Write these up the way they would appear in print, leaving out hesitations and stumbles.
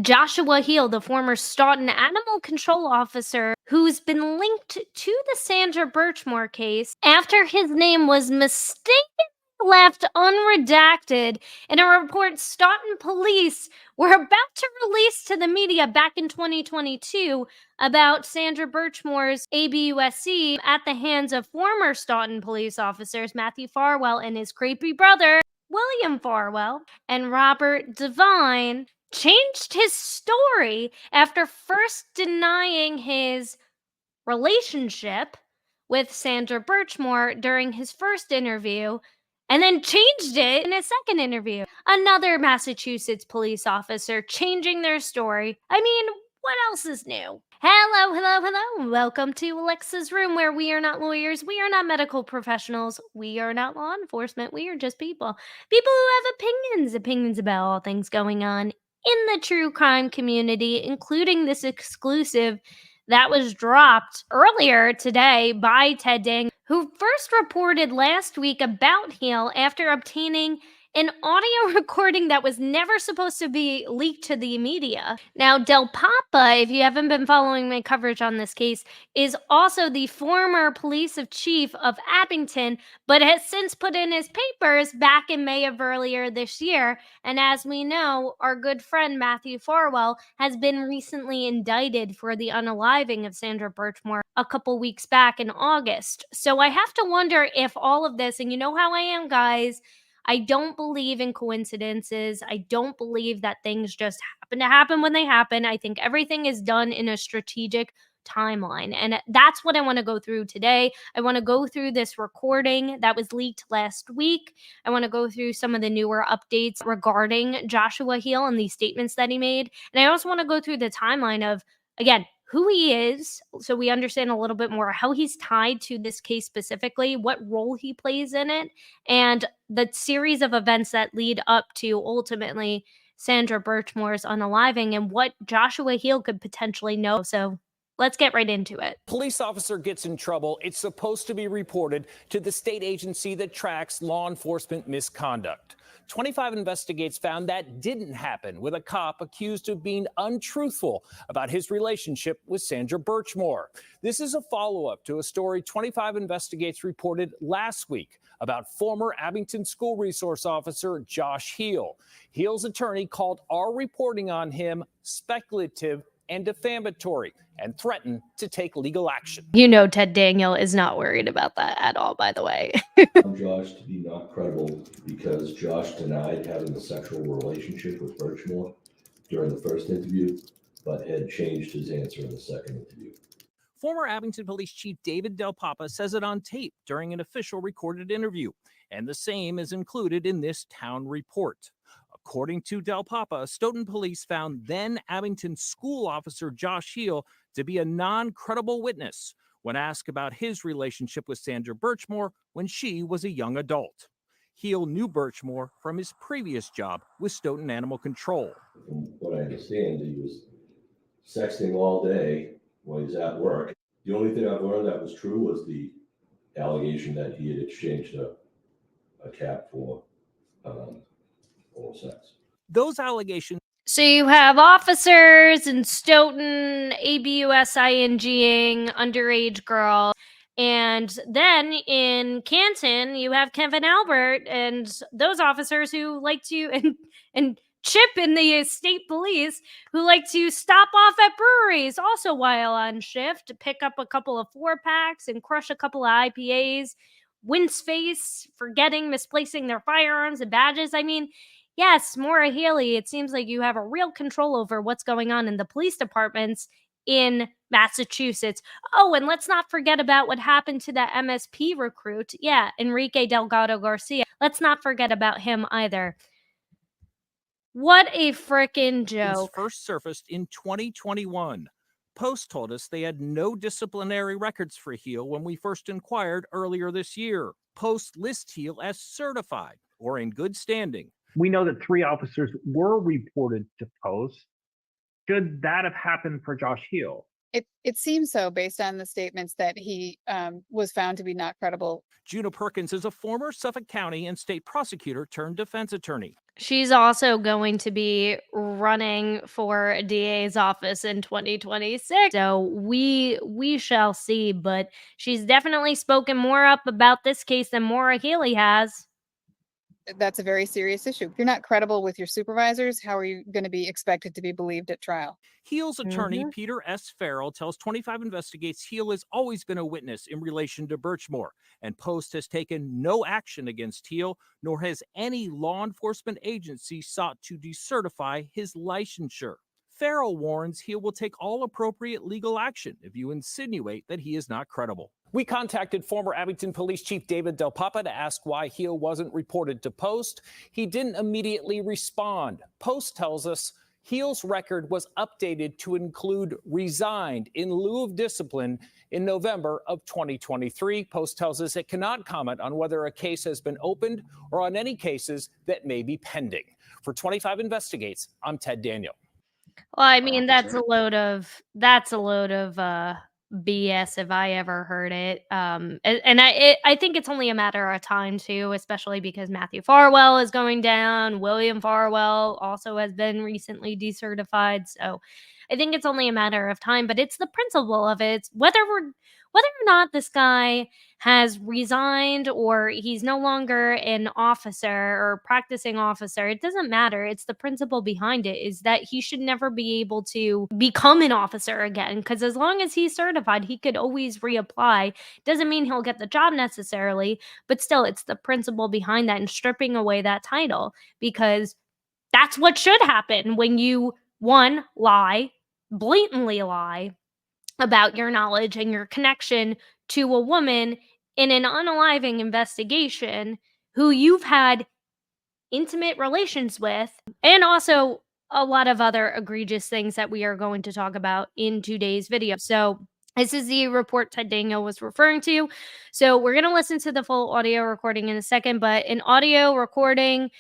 Joshua Heel, the former Stoughton animal control officer who's been linked to the Sandra Birchmore case after his name was mistakenly left unredacted in a report Stoughton police were about to release to the media back in 2022 about Sandra Birchmore's ABUSC at the hands of former Stoughton police officers Matthew Farwell and his creepy brother, William Farwell, and Robert Devine, changed his story after first denying his relationship with Sandra Birchmore during his first interview and then changed it in his second interview. Another Massachusetts police officer changing their story. I mean, what else is new? Hello, hello, hello. Welcome to Alexasrewm, where we are not lawyers, we are not medical professionals, we are not law enforcement, we are just people. People who have opinions about all things going on in the true crime community, including this exclusive that was dropped earlier today by Ted Daniel, who first reported last week about Heel after obtaining an audio recording that was never supposed to be leaked to the media. Now, Del Papa, if you haven't been following my coverage on this case, is also the former police chief of Abington, but has since put in his papers back in May of earlier this year. And as we know, our good friend Matthew Farwell has been recently indicted for the unaliving of Sandra Birchmore a couple weeks back in August. So I have to wonder if all of this, and you know how I am, guys, I don't believe in coincidences. I don't believe that things just happen to happen when they happen. I think everything is done in a strategic timeline. And that's what I want to go through today. I want to go through this recording that was leaked last week. I want to go through some of the newer updates regarding Joshua Heel and these statements that he made. And I also want to go through the timeline of, again, who he is, so we understand a little bit more how he's tied to this case specifically, what role he plays in it, and the series of events that lead up to ultimately Sandra Birchmore's unaliving and what Joshua Heel could potentially know. So let's get right into it. Police officer gets in trouble. It's supposed to be reported to the state agency that tracks law enforcement misconduct. 25 investigators found that didn't happen, with a cop accused of being untruthful about his relationship with Sandra Birchmore. This is a follow-up to a story 25 investigators reported last week about former Abington school resource officer Josh Heel. Heel's attorney called our reporting on him speculative and defamatory and threatened to take legal action. You know, Ted Daniel is not worried about that at all, by the way. Josh to be not credible because Josh denied having a sexual relationship with Birchmore during the first interview, but had changed his answer in the second interview. Former Abington Police Chief David Del Papa says it on tape during an official recorded interview, and the same is included in this town report. According to Del Papa, Stoughton police found then Abington school officer Josh Heel to be a non-credible witness when asked about his relationship with Sandra Birchmore when she was a young adult. Heel knew Birchmore from his previous job with Stoughton Animal Control. From what I understand, he was sexting all day when he was at work. The only thing I've learned that was true was the allegation that he had exchanged a cap for oral sex. Those allegations. So you have officers in Stoughton, ABUSINGing, underage girl. And then in Canton, you have Kevin Albert and those officers who like to, and Chip in the state police, who like to stop off at breweries also while on shift to pick up a couple of 4-packs and crush a couple of IPAs, wince face, misplacing their firearms and badges. I mean, yes, Maura Healey, it seems like you have a real control over what's going on in the police departments in Massachusetts. Oh, and let's not forget about what happened to that MSP recruit. Yeah, Enrique Delgado Garcia. Let's not forget about him either. What a frickin' joke. First surfaced in 2021. Post told us they had no disciplinary records for Heel when we first inquired earlier this year. Post lists Heel as certified or in good standing. We know that 3 officers were reported to Post. Should that have happened for Josh Heel? It seems so based on the statements that he was found to be not credible. Juna Perkins is a former Suffolk County and state prosecutor turned defense attorney. She's also going to be running for DA's office in 2026. So we shall see, but she's definitely spoken more up about this case than Maura Healey has. That's a very serious issue. If you're not credible with your supervisors, how are you going to be expected to be believed at trial? Heal's attorney, Peter S. Farrell, tells 25 Investigates Heal has always been a witness in relation to Birchmore, and Post has taken no action against Heal, nor has any law enforcement agency sought to decertify his licensure. Farrell warns Heal will take all appropriate legal action if you insinuate that he is not credible. We contacted former Abington Police Chief David Del Papa to ask why Heal wasn't reported to Post. He didn't immediately respond. Post tells us Heal's record was updated to include resigned in lieu of discipline in November of 2023. Post tells us it cannot comment on whether a case has been opened or on any cases that may be pending. For 25 Investigates, I'm Ted Daniel. Well, I mean, that's a load of BS if I ever heard it. And I think it's only a matter of time too, especially because Matthew Farwell is going down. William Farwell also has been recently decertified. So I think it's only a matter of time, but it's the principle of it. It's whether or not this guy has resigned or he's no longer an officer or practicing officer. It doesn't matter. It's the principle behind it is that he should never be able to become an officer again. Because as long as he's certified, he could always reapply. Doesn't mean he'll get the job necessarily, but still, it's the principle behind that and stripping away that title, because that's what should happen when you, one, blatantly lie about your knowledge and your connection to a woman in an unaliving investigation who you've had intimate relations with, and also a lot of other egregious things that we are going to talk about in today's video. So this is the report Ted Daniel was referring to. So we're going to listen to the full audio recording in a second, but an audio recording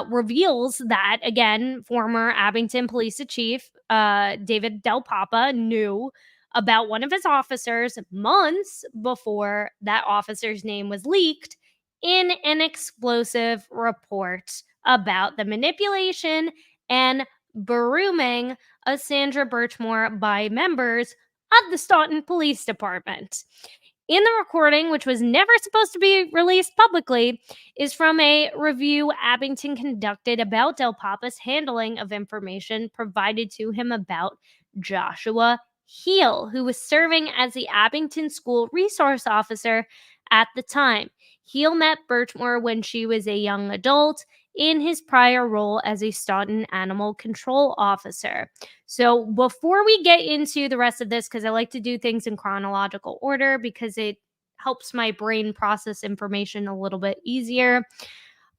reveals that, again, former Abington Police Chief David Del Papa knew about one of his officers months before that officer's name was leaked in an explosive report about the manipulation and grooming of Sandra Birchmore by members of the Stoughton Police Department. In the recording, which was never supposed to be released publicly, is from a review Abington conducted about Del Papa's handling of information provided to him about Joshua Heal, who was serving as the Abington School Resource Officer at the time. Heal met Birchmore when she was a young adult in his prior role as a Stoughton Animal Control Officer. So before we get into the rest of this, because I like to do things in chronological order because it helps my brain process information a little bit easier,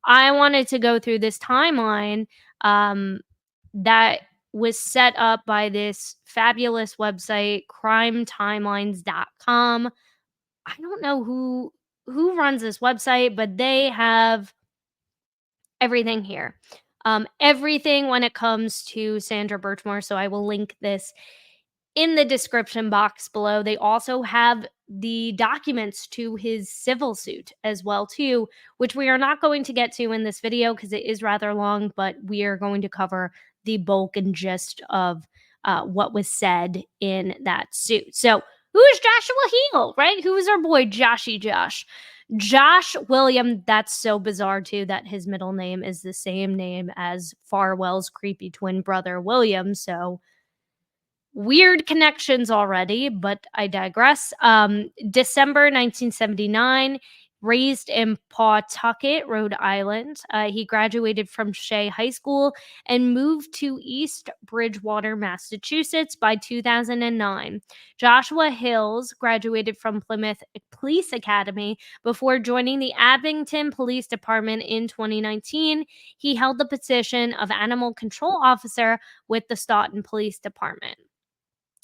I wanted to go through this timeline that was set up by this fabulous website, crimetimelines.com. I don't know who runs this website, but they have everything here. Everything when it comes to Sandra Birchmore. So I will link this in the description box below. They also have the documents to his civil suit as well too, which we are not going to get to in this video because it is rather long, but we are going to cover the bulk and gist of what was said in that suit. So who is Joshua Heal, right? Who is our boy Joshy Josh? Josh William, that's so bizarre too that his middle name is the same name as Farwell's creepy twin brother William. So weird connections already, but I digress. December 1979, raised in Pawtucket, Rhode Island. He graduated from Shea High School and moved to East Bridgewater, Massachusetts by 2009. Joshua Hills graduated from Plymouth Police Academy before joining the Abington Police Department in 2019. He held the position of Animal Control Officer with the Stoughton Police Department.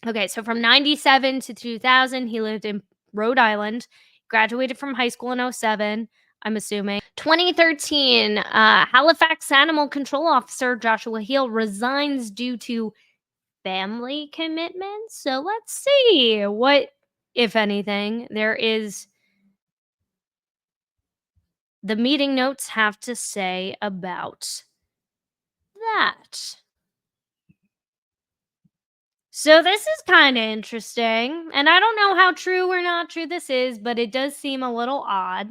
Okay, so from 97 to 2000, he lived in Rhode Island, graduated from high school in 2007, I'm assuming. 2013, Halifax Animal Control Officer Joshua Heal resigns due to family commitments. So let's see what, if anything, the meeting notes have to say about that. So this is kind of interesting, and I don't know how true or not true this is, but it does seem a little odd.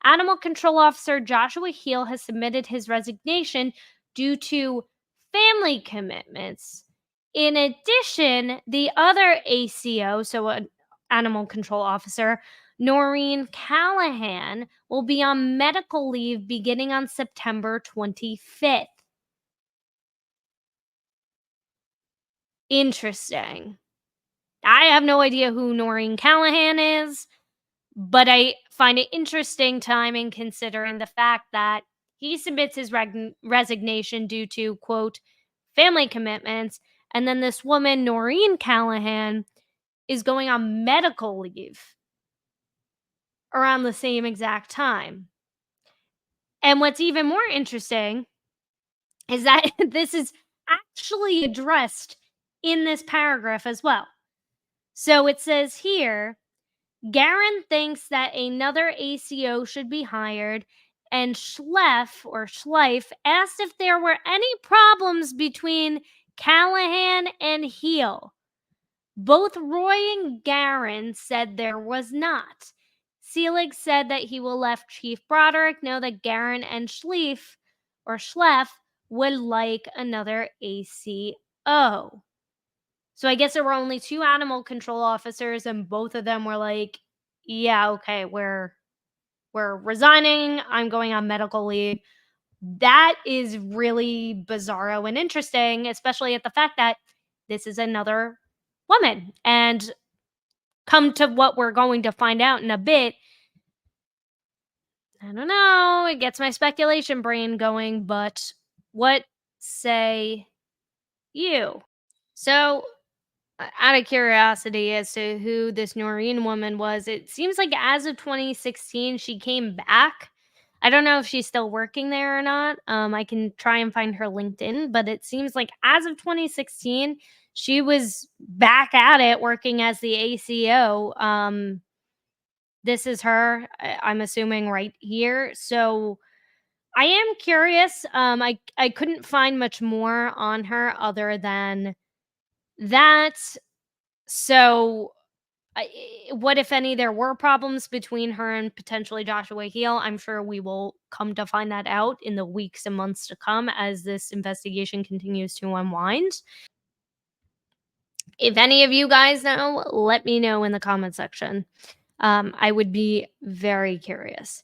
Animal Control Officer Joshua Heel has submitted his resignation due to family commitments. In addition, the other ACO, so an Animal Control Officer, Noreen Callahan, will be on medical leave beginning on September 25th. Interesting. I have no idea who Noreen Callahan is, but I find it interesting timing considering the fact that he submits his resignation due to, quote, family commitments. And then this woman, Noreen Callahan, is going on medical leave around the same exact time. And what's even more interesting is that this is actually addressed in this paragraph as well. So it says here, Garen thinks that another ACO should be hired, and Schleif asked if there were any problems between Callahan and Heel. Both Roy and Garen said there was not. Selig said that he will let Chief Broderick know that Garen and Schleif would like another ACO. So I guess there were only 2 animal control officers, and both of them were like, yeah, okay, we're resigning. I'm going on medical leave. That is really bizarro and interesting, especially at the fact that this is another woman. And come to what we're going to find out in a bit, I don't know, it gets my speculation brain going, but what say you? So out of curiosity as to who this Noreen woman was, it seems like as of 2016, she came back. I don't know if she's still working there or not. I can try and find her LinkedIn, but it seems like as of 2016, she was back at it working as the ACO. This is her, I'm assuming, right here. So I am curious. I couldn't find much more on her other than that. So, what, if any, there were problems between her and potentially Joshua Heel? I'm sure we will come to find that out in the weeks and months to come as this investigation continues to unwind. If any of you guys know, let me know in the comment section. I would be very curious.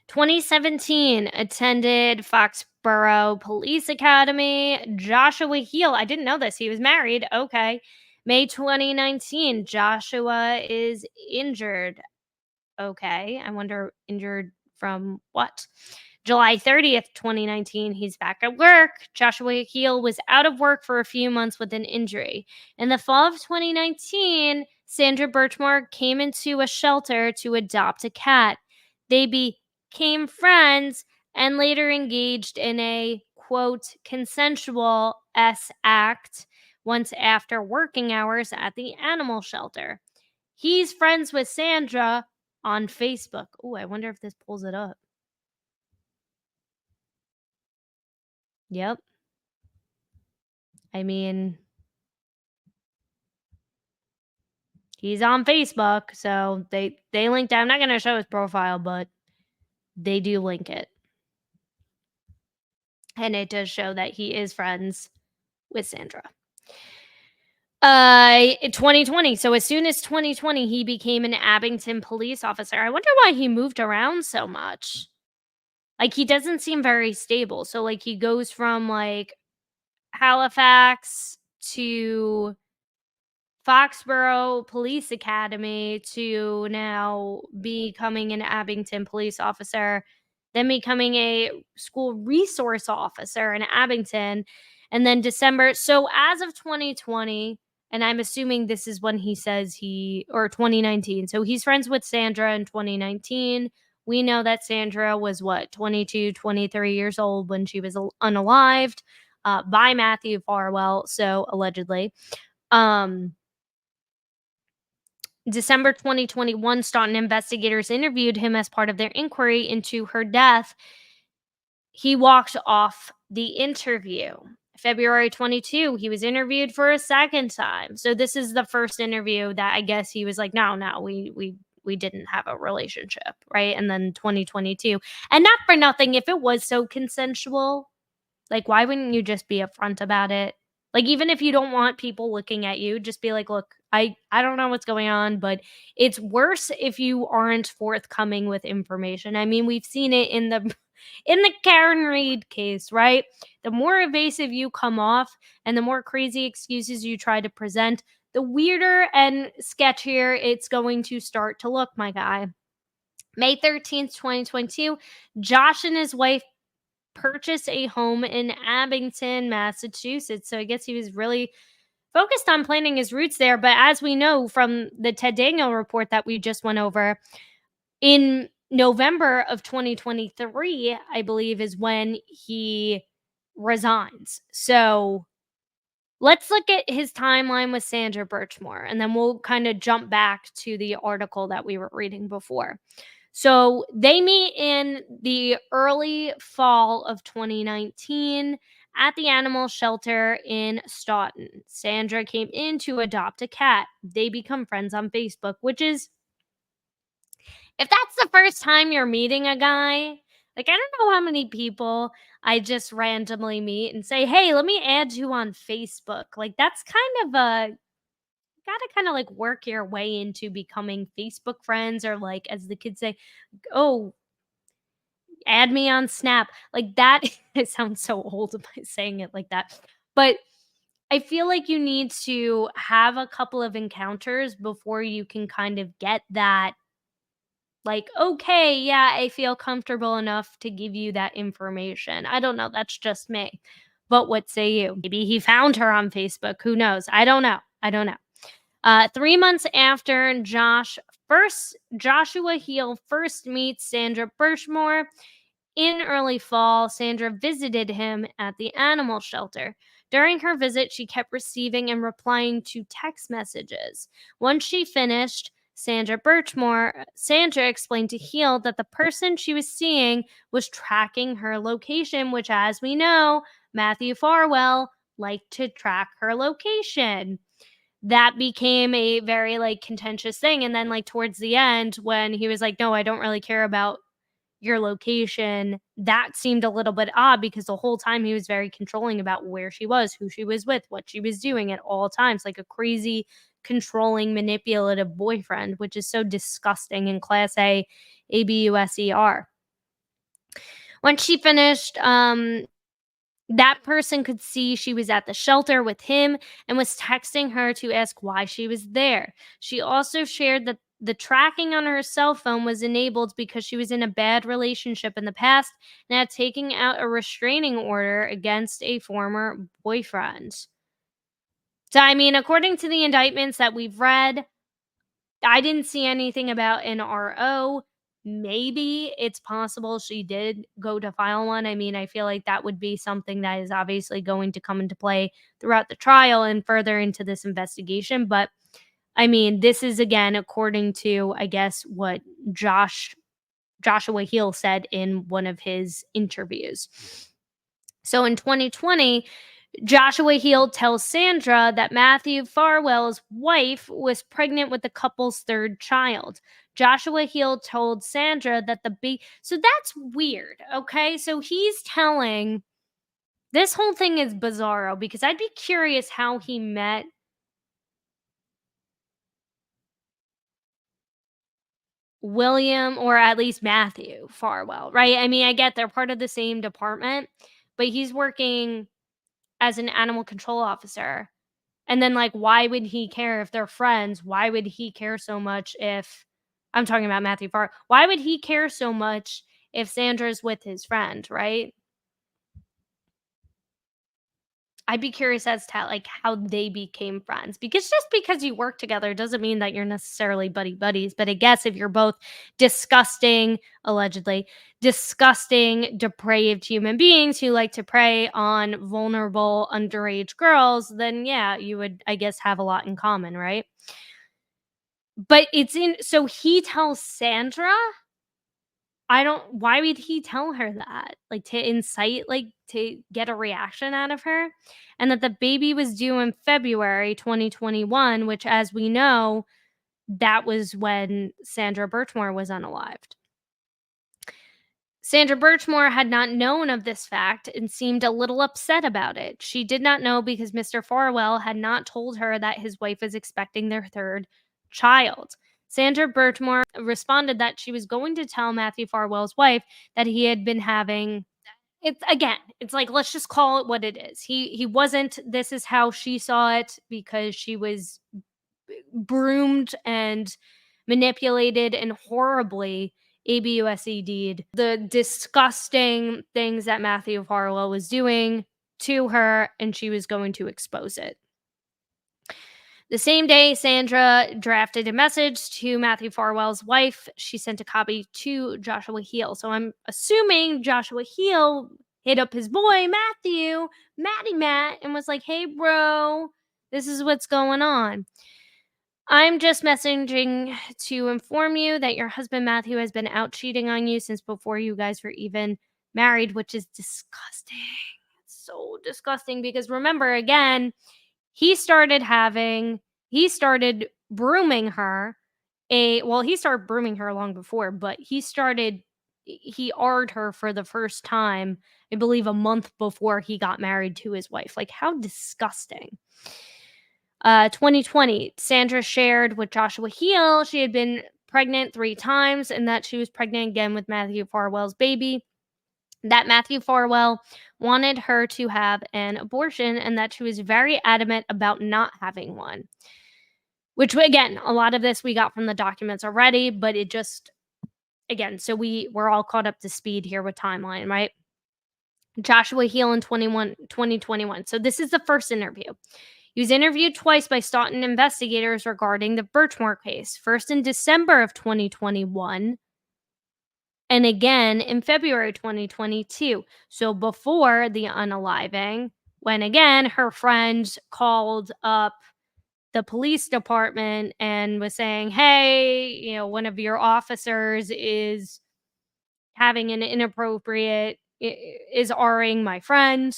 2017, attended Foxborough Police Academy. Joshua Heel, I didn't know this. He was married. Okay. May 2019, Joshua is injured. Okay. I wonder, injured from what? July 30th, 2019, he's back at work. Joshua Heel was out of work for a few months with an injury. In the fall of 2019, Sandra Birchmore came into a shelter to adopt a cat. They became friends and later engaged in a, quote, consensual act once after working hours at the animal shelter. He's friends with Sandra on Facebook. Oh, I wonder if this pulls it up. Yep. I mean, he's on Facebook, so they linked. I'm not going to show his profile, but they do link it. And it does show that he is friends with Sandra. 2020. So as soon as 2020, he became an Abington police officer. I wonder why he moved around so much. Like, he doesn't seem very stable. So, like, he goes from, like, Halifax to Foxborough Police Academy to now becoming an Abington police officer, then becoming a school resource officer in Abington, and then December. So as of 2020, and I'm assuming this is when he says or 2019. So he's friends with Sandra in 2019. We know that Sandra was 22, 23 years old when she was unalived. by Matthew Farwell, so allegedly. December 2021, Stoughton investigators interviewed him as part of their inquiry into her death. He walked off the interview. February 22, he was interviewed for a second time. So this is the first interview that I guess he was like, no, we didn't have a relationship, right? And then 2022. And not for nothing, if it was so consensual, like, why wouldn't you just be upfront about it? Like, even if you don't want people looking at you, just be like, "Look, I don't know what's going on, but it's worse if you aren't forthcoming with information." I mean, we've seen it in the in the Karen Reed case, right? The more evasive you come off and the more crazy excuses you try to present, the weirder and sketchier it's going to start to look, my guy. May 13th, 2022, Josh and his wife purchased a home in Abington, Massachusetts. So I guess he was really focused on planting his roots there. But as we know from the Ted Daniel report that we just went over, in November of 2023, I believe, is when he resigns. So let's look at his timeline with Sandra Birchmore, and then we'll kind of jump back to the article that we were reading before. So they meet in the early fall of 2019 at the animal shelter in Stoughton. Sandra came in to adopt a cat. They become friends on Facebook, which is, if that's the first time you're meeting a guy, like, I don't know how many people I just randomly meet and say, hey, let me add you on Facebook. Like, that's kind of a, gotta kind of like work your way into becoming Facebook friends, or like, as the kids say, oh, add me on Snap. Like that, it sounds so old by saying it like that. But I feel like you need to have a couple of encounters before you can kind of get that, like, okay, yeah, I feel comfortable enough to give you that information. I don't know. That's just me. But what say you? Maybe he found her on Facebook. Who knows? I don't know. I don't know. 3 months after Joshua Heel first meets Sandra Birchmore, in early fall, Sandra visited him at the animal shelter. During her visit, she kept receiving and replying to text messages. Once she finished, Sandra explained to Heel that the person she was seeing was tracking her location, which, as we know, Matthew Farwell liked to track her location. That became a very like contentious thing. And then, like, towards the end, when he was like, no, I don't really care about your location, that seemed a little bit odd, because the whole time he was very controlling about where she was, who she was with, what she was doing at all times, like a crazy, controlling, manipulative boyfriend, which is so disgusting in class A, ABUSER. When she finished, that person could see she was at the shelter with him and was texting her to ask why she was there. She also shared that the tracking on her cell phone was enabled because she was in a bad relationship in the past and had taken out a restraining order against a former boyfriend. So, I mean, according to the indictments that we've read, I didn't see anything about an RO. Maybe it's possible she did go to file one. I mean, I feel like that would be something that is obviously going to come into play throughout the trial and further into this investigation. But I mean, this is again according to, I guess, what Joshua Heel said in one of his interviews. So in 2020, Joshua Heel tells Sandra that Matthew Farwell's wife was pregnant with the couple's third child. Joshua Heel told Sandra that so that's weird, okay? So he's telling, this whole thing is bizarro, because I'd be curious how he met William, or at least Matthew Farwell, right? I mean, I get they're part of the same department, but he's working as an animal control officer. And then, like, why would he care if they're friends? Why would he care so much if, I'm talking about Matthew Farr. Why would he care so much if Sandra's with his friend, right? I'd be curious as to like how they became friends, because just because you work together doesn't mean that you're necessarily buddy buddies. But I guess if you're both disgusting, allegedly disgusting, depraved human beings who like to prey on vulnerable underage girls, then yeah, you would, I guess, have a lot in common, right? But so he tells Sandra, I don't why would he tell her that? Like, to incite, like, to get a reaction out of her? And that the baby was due in February 2021, which, as we know, that was when Sandra Birchmore was unalived. Sandra Birchmore had not known of this fact and seemed a little upset about it. She did not know because Mr. Farwell had not told her that his wife was expecting their third child. Sandra Birchmore responded that she was going to tell Matthew Farwell's wife that he had been having, it's like, let's just call it what it is. He wasn't, this is how she saw it, because she was groomed and manipulated and horribly ABUSED'd. The disgusting things that Matthew Farwell was doing to her, and she was going to expose it. The same day, Sandra drafted a message to Matthew Farwell's wife. She sent a copy to Joshua Heel. So I'm assuming Joshua Heel hit up his boy, Matty Matt, and was like, hey, bro, this is what's going on. I'm just messaging to inform you that your husband Matthew has been out cheating on you since before you guys were even married, which is disgusting. It's so disgusting because remember, again, he started brooming her. He started brooming her long before, but he AR'd her for the first time, I believe, a month before he got married to his wife. Like, how disgusting. 2020, Sandra shared with Joshua Heel she had been pregnant 3 times and that she was pregnant again with Matthew Farwell's baby. That Matthew Farwell wanted her to have an abortion and that she was very adamant about not having one. Which, again, a lot of this we got from the documents already, but it just, again, so we're all caught up to speed here with timeline, right? Joshua Heel in 2021. So this is the first interview. He was interviewed twice by Stoughton investigators regarding the Birchmore case, first in December of 2021 and again in February 2022. So before the unaliving, when again her friend called up the police department and was saying, hey, one of your officers is having an inappropriate, is Ring my friend,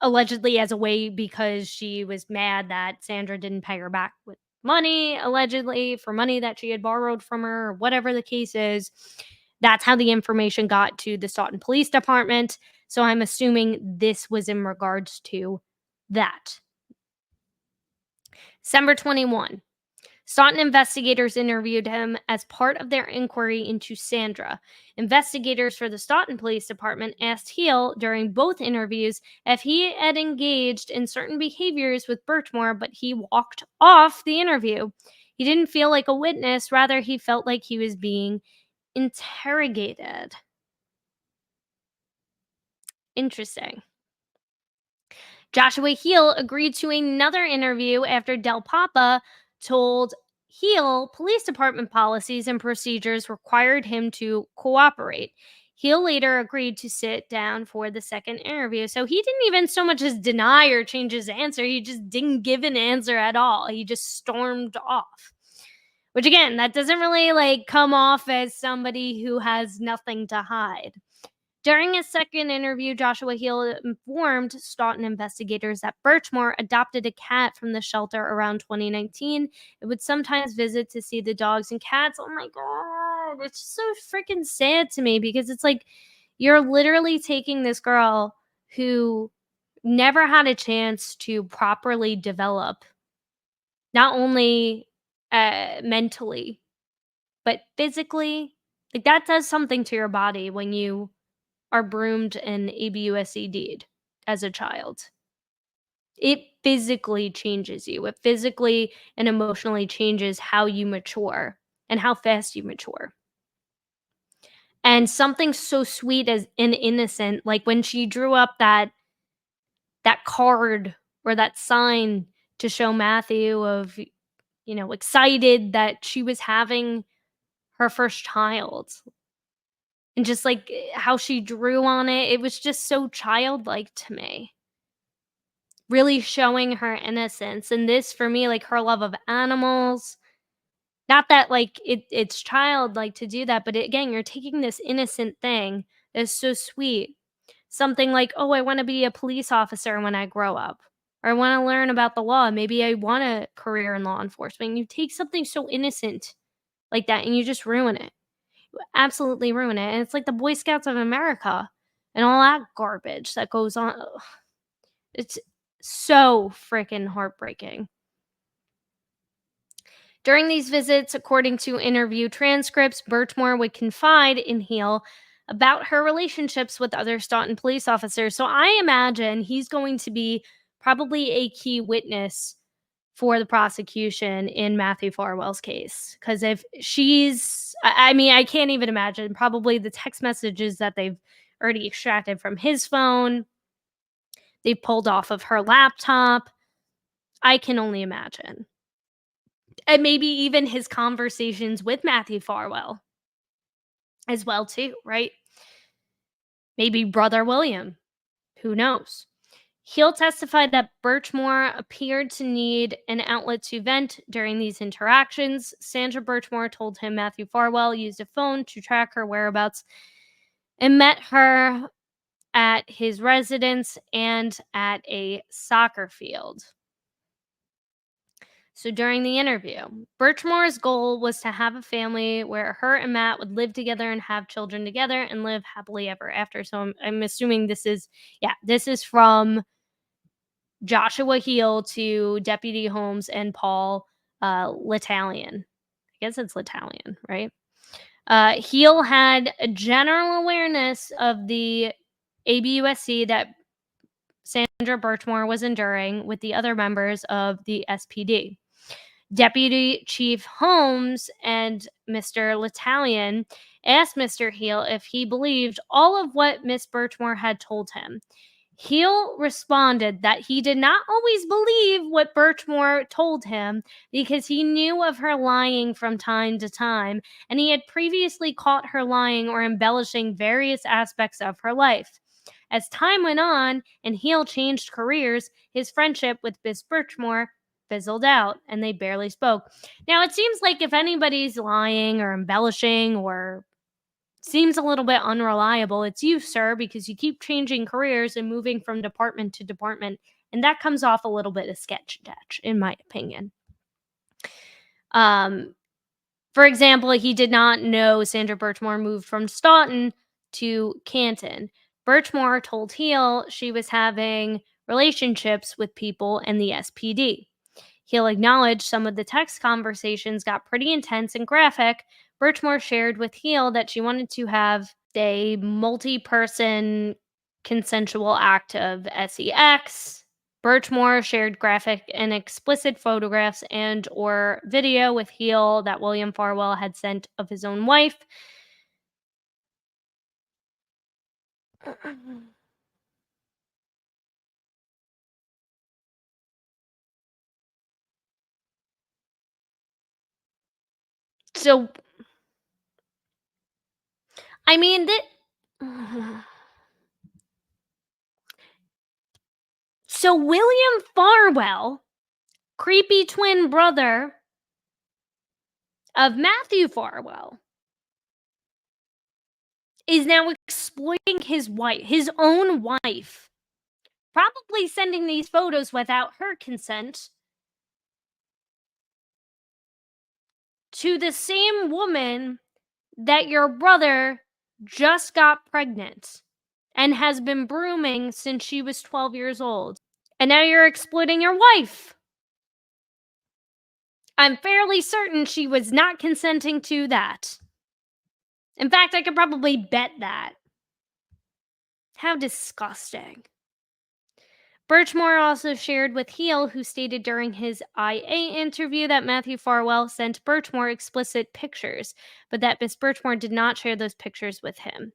allegedly as a way because she was mad that Sandra didn't pay her back with money, allegedly for money that she had borrowed from her, or whatever the case is. That's how the information got to the Stoughton Police Department. So I'm assuming this was in regards to that. December 21. Stoughton investigators interviewed him as part of their inquiry into Sandra. Investigators for the Stoughton Police Department asked Heel during both interviews if he had engaged in certain behaviors with Birchmore, but he walked off the interview. He didn't feel like a witness, rather he felt like he was being interrogated. Interesting. Joshua Heel agreed to another interview after Del Papa told Heel police department policies and procedures required him to cooperate. Heel later agreed to sit down for the second interview. So he didn't even so much as deny or change his answer. He just didn't give an answer at all. He just stormed off. Which, again, that doesn't really come off as somebody who has nothing to hide. During his second interview, Joshua Heel informed Stoughton investigators that Birchmore adopted a cat from the shelter around 2019 and would sometimes visit to see the dogs and cats. Oh my God, it's just so freaking sad to me because it's like you're literally taking this girl who never had a chance to properly develop, not only mentally, but physically. Like, that does something to your body when you are broomed and ABUSED'd as a child. It physically changes you. It physically and emotionally changes how you mature and how fast you mature. And something so sweet as and innocent, like when she drew up that that card or that sign to show Matthew of, excited that she was having her first child. And just, like, how she drew on it, it was just so childlike to me. Really showing her innocence, and this for me, like, her love of animals. Not that, like, it's childlike to do that, but again, you're taking this innocent thing that's so sweet. Something like, "Oh, I wanna be a police officer when I grow up," or, "I wanna learn about the law, maybe I want a career in law enforcement." You take something so innocent like that, and you just ruin it. You absolutely ruin it, and it's like the Boy Scouts of America and all that garbage that goes on. Ugh, it's so freaking heartbreaking. During these visits, according to interview transcripts, Birchmore would confide in Heel about her relationships with other Stoughton police officers. So I imagine he's going to be probably a key witness for the prosecution in Matthew Farwell's case. Because if I mean, I can't even imagine probably the text messages that they've already extracted from his phone, they pulled off of her laptop. I can only imagine. And maybe even his conversations with Matthew Farwell as well too, right? Maybe brother William, who knows? He'll testify that Birchmore appeared to need an outlet to vent during these interactions. Sandra Birchmore told him Matthew Farwell used a phone to track her whereabouts and met her at his residence and at a soccer field. So during the interview, Birchmore's goal was to have a family where her and Matt would live together and have children together and live happily ever after. So I'm assuming this is from Joshua Heel to Deputy Holmes and Paul L'Italian. I guess it's L'Italian, right? Heel had a general awareness of the ABUSC that Sandra Birchmore was enduring with the other members of the SPD. Deputy Chief Holmes and Mr. L'Italian asked Mr. Heel if he believed all of what Miss Birchmore had told him. Heel responded that he did not always believe what Birchmore told him because he knew of her lying from time to time, and he had previously caught her lying or embellishing various aspects of her life. As time went on and Heel changed careers, his friendship with Miss Birchmore fizzled out and they barely spoke. Now, it seems like if anybody's lying or embellishing or seems a little bit unreliable, it's you, sir, because you keep changing careers and moving from department to department. And that comes off a little bit of sketch, in my opinion. For example, he did not know Sandra Birchmore moved from Stoughton to Canton. Birchmore told Heel she was having relationships with people in the SPD. He'll acknowledge some of the text conversations got pretty intense and graphic. Birchmore shared with Heel that she wanted to have a multi-person consensual act of sex. Birchmore shared graphic and explicit photographs and or video with Heel that William Farwell had sent of his own wife. So, I mean, so William Farwell, creepy twin brother of Matthew Farwell, is now exploiting his own wife, probably sending these photos without her consent to the same woman that your brother just got pregnant and has been grooming since she was 12 years old. And now you're exploiting your wife. I'm fairly certain she was not consenting to that. In fact, I could probably bet that. How disgusting. Birchmore also shared with Heel, who stated during his IA interview that Matthew Farwell sent Birchmore explicit pictures, but that Miss Birchmore did not share those pictures with him.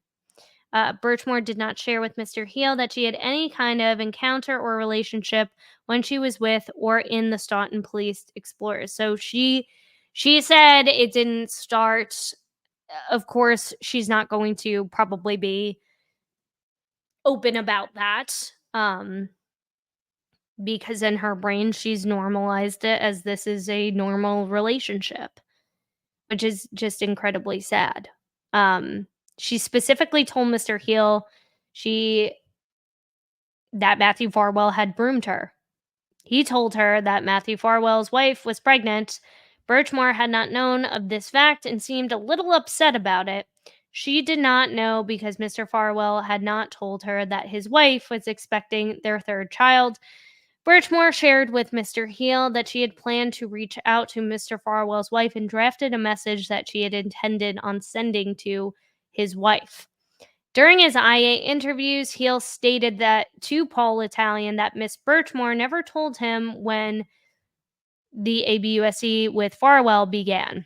Birchmore did not share with Mr. Heel that she had any kind of encounter or relationship when she was with or in the Stoughton Police Explorers. So she said it didn't start. Of course, she's not going to probably be open about that, because in her brain she's normalized it as this is a normal relationship, which is just incredibly sad. She specifically told Mr. Heel that Matthew Farwell had groomed her. He told her that Matthew Farwell's wife was pregnant. Birchmore had not known of this fact and seemed a little upset about it. She did not know because Mr. Farwell had not told her that his wife was expecting their third child. Birchmore shared with Mr. Heel that she had planned to reach out to Mr. Farwell's wife and drafted a message that she had intended on sending to his wife. During his IA interviews, Heel stated that to Paul Italian that Miss Birchmore never told him when the ABUSC with Farwell began.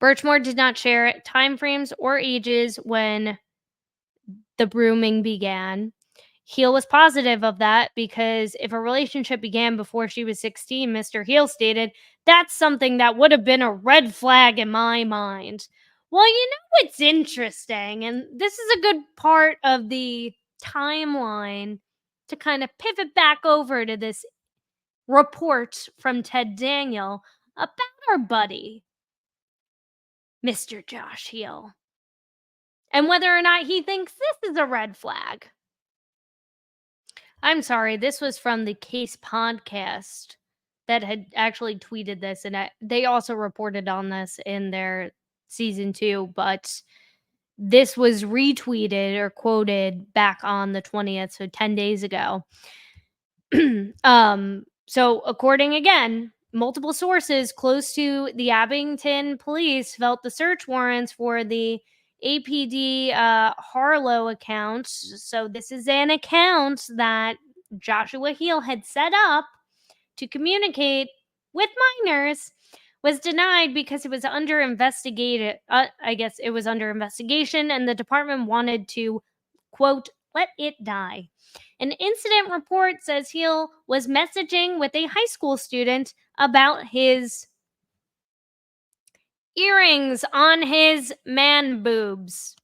Birchmore did not share timeframes or ages when the grooming began. Heel was positive of that because if a relationship began before she was 16, Mr. Heel stated, that's something that would have been a red flag in my mind. Well, you know what's interesting, and this is a good part of the timeline to kind of pivot back over to this report from Ted Daniel about our buddy, Mr. Josh Heel, and whether or not he thinks this is a red flag. I'm sorry, this was from the Case podcast that had actually tweeted this, and they also reported on this in their season 2, but this was retweeted or quoted back on the 20th, so 10 days ago. So according again, multiple sources close to the Abington police felt the search warrants for the APD Harlow account. So this is an account that Joshua Heel had set up to communicate with minors, was denied because it was under investigation. I guess it was under investigation, and the department wanted to, quote, let it die. An incident report says Heel was messaging with a high school student about his earrings on his man boobs,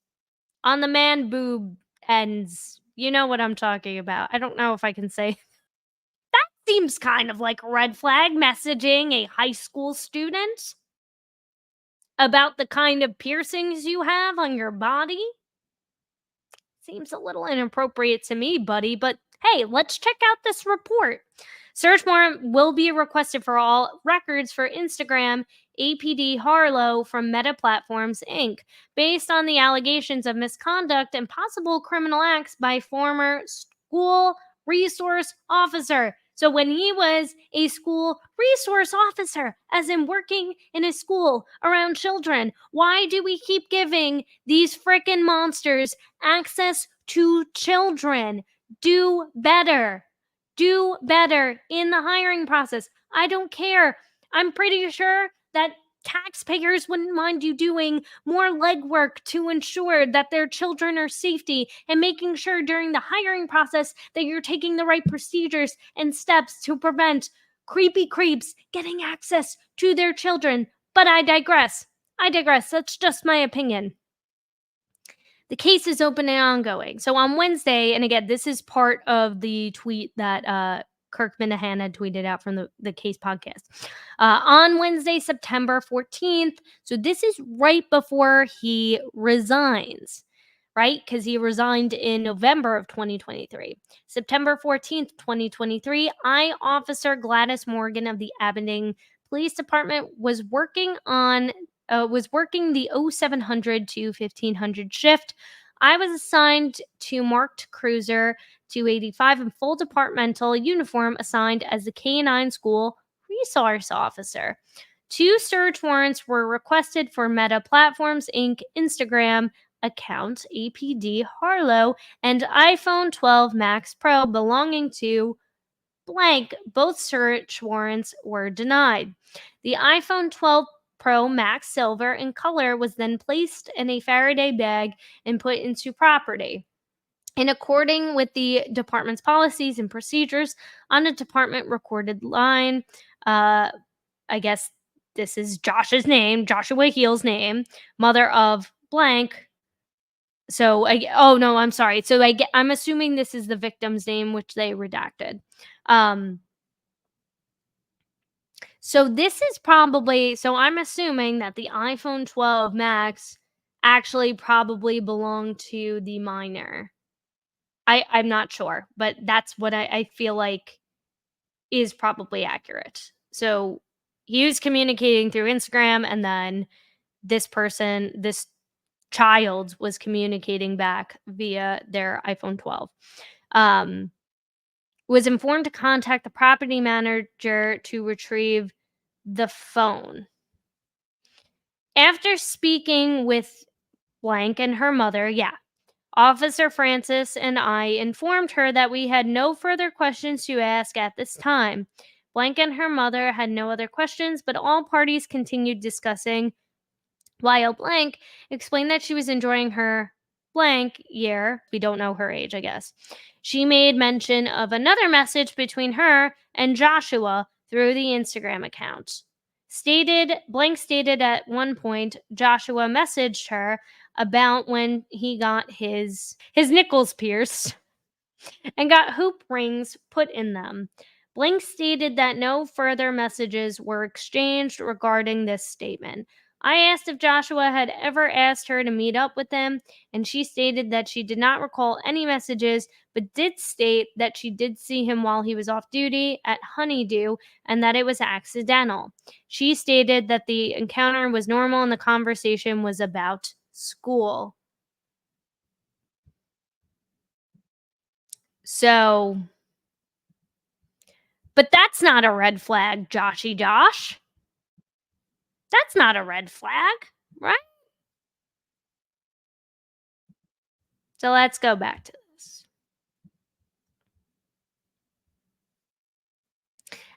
on the man boob ends. You know what I'm talking about. I don't know if I can say. That seems kind of like a red flag, messaging a high school student about the kind of piercings you have on your body. Seems a little inappropriate to me, buddy, but hey, let's check out this report. Search warrant will be requested for all records for Instagram APD Harlow from Meta Platforms Inc. based on the allegations of misconduct and possible criminal acts by former school resource officer. So when he was a school resource officer, as in working in a school around children, why do we keep giving these frickin' monsters access to children? Do better. Do better in the hiring process. I don't care. I'm pretty sure that taxpayers wouldn't mind you doing more legwork to ensure that their children are safety and making sure during the hiring process that you're taking the right procedures and steps to prevent creepy creeps getting access to their children. But I digress. That's just my opinion. The case is open and ongoing. So on Wednesday, and again, this is part of the tweet that Kirk Minahan had tweeted out from the Case podcast. On Wednesday, September 14th, so this is right before he resigns, right? Because he resigned in November of 2023. September 14th, 2023, Officer Gladys Morgan of the Abington Police Department was working the 0700 to 1500 shift. I was assigned to marked cruiser 285 in full departmental uniform, assigned as the K-9 school resource officer. 2 search warrants were requested for Meta Platforms Inc. Instagram account APD Harlow and iPhone 12 Max Pro belonging to blank. Both search warrants were denied. The iPhone 12 Pro Max Silver in color was then placed in a Faraday bag and put into property. In according with the department's policies and procedures on a department recorded line, I guess this is Josh's name, Joshua Heel's name, mother of blank. So oh no, I'm sorry. So I'm assuming this is the victim's name, which they redacted. So this is probably, so I'm assuming that the iPhone 12 Max actually probably belonged to the minor. I'm not sure, but that's what I feel like is probably accurate. So he was communicating through Instagram, and then this child was communicating back via their iPhone 12. Was informed to contact the property manager to retrieve the phone. After speaking with blank and her mother, Officer Francis and I informed her that we had no further questions to ask at this time. Blank and her mother had no other questions, but all parties continued discussing, while blank explained that she was enjoying her blank year. We don't know her age, I guess. She made mention of another message between her and Joshua through the Instagram account. Blank stated at one point Joshua messaged her about when he got his nickels pierced and got hoop rings put in them. Blank stated that no further messages were exchanged regarding this statement. I asked if Joshua had ever asked her to meet up with him, and she stated that she did not recall any messages, but did state that she did see him while he was off duty at Honeydew and that it was accidental. She stated that the encounter was normal and the conversation was about school. So, but that's not a red flag, Joshy Josh. That's not a red flag, right? So let's go back to this.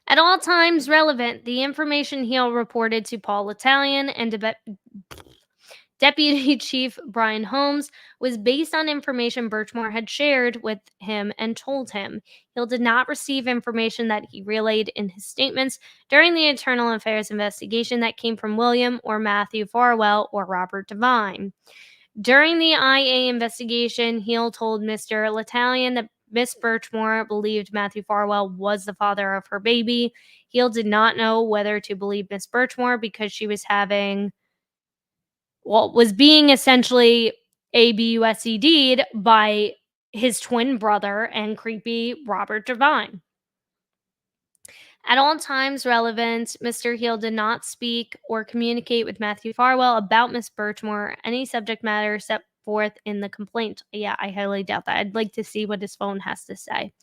At all times relevant, the information Heel reported to Paul Italian and Deputy Chief Brian Holmes was based on information Birchmore had shared with him and told him. Hill did not receive information that he relayed in his statements during the internal affairs investigation that came from William or Matthew Farwell or Robert Devine. During the IA investigation, Hill told Mr. L'Italian that Miss Birchmore believed Matthew Farwell was the father of her baby. Hill did not know whether to believe Miss Birchmore because she was was being essentially ABUSC'd by his twin brother and creepy Robert Devine. At all times relevant, Mr. Heel did not speak or communicate with Matthew Farwell about Miss Birchmore or any subject matter set forth in the complaint. Yeah, I highly doubt that. I'd like to see what his phone has to say.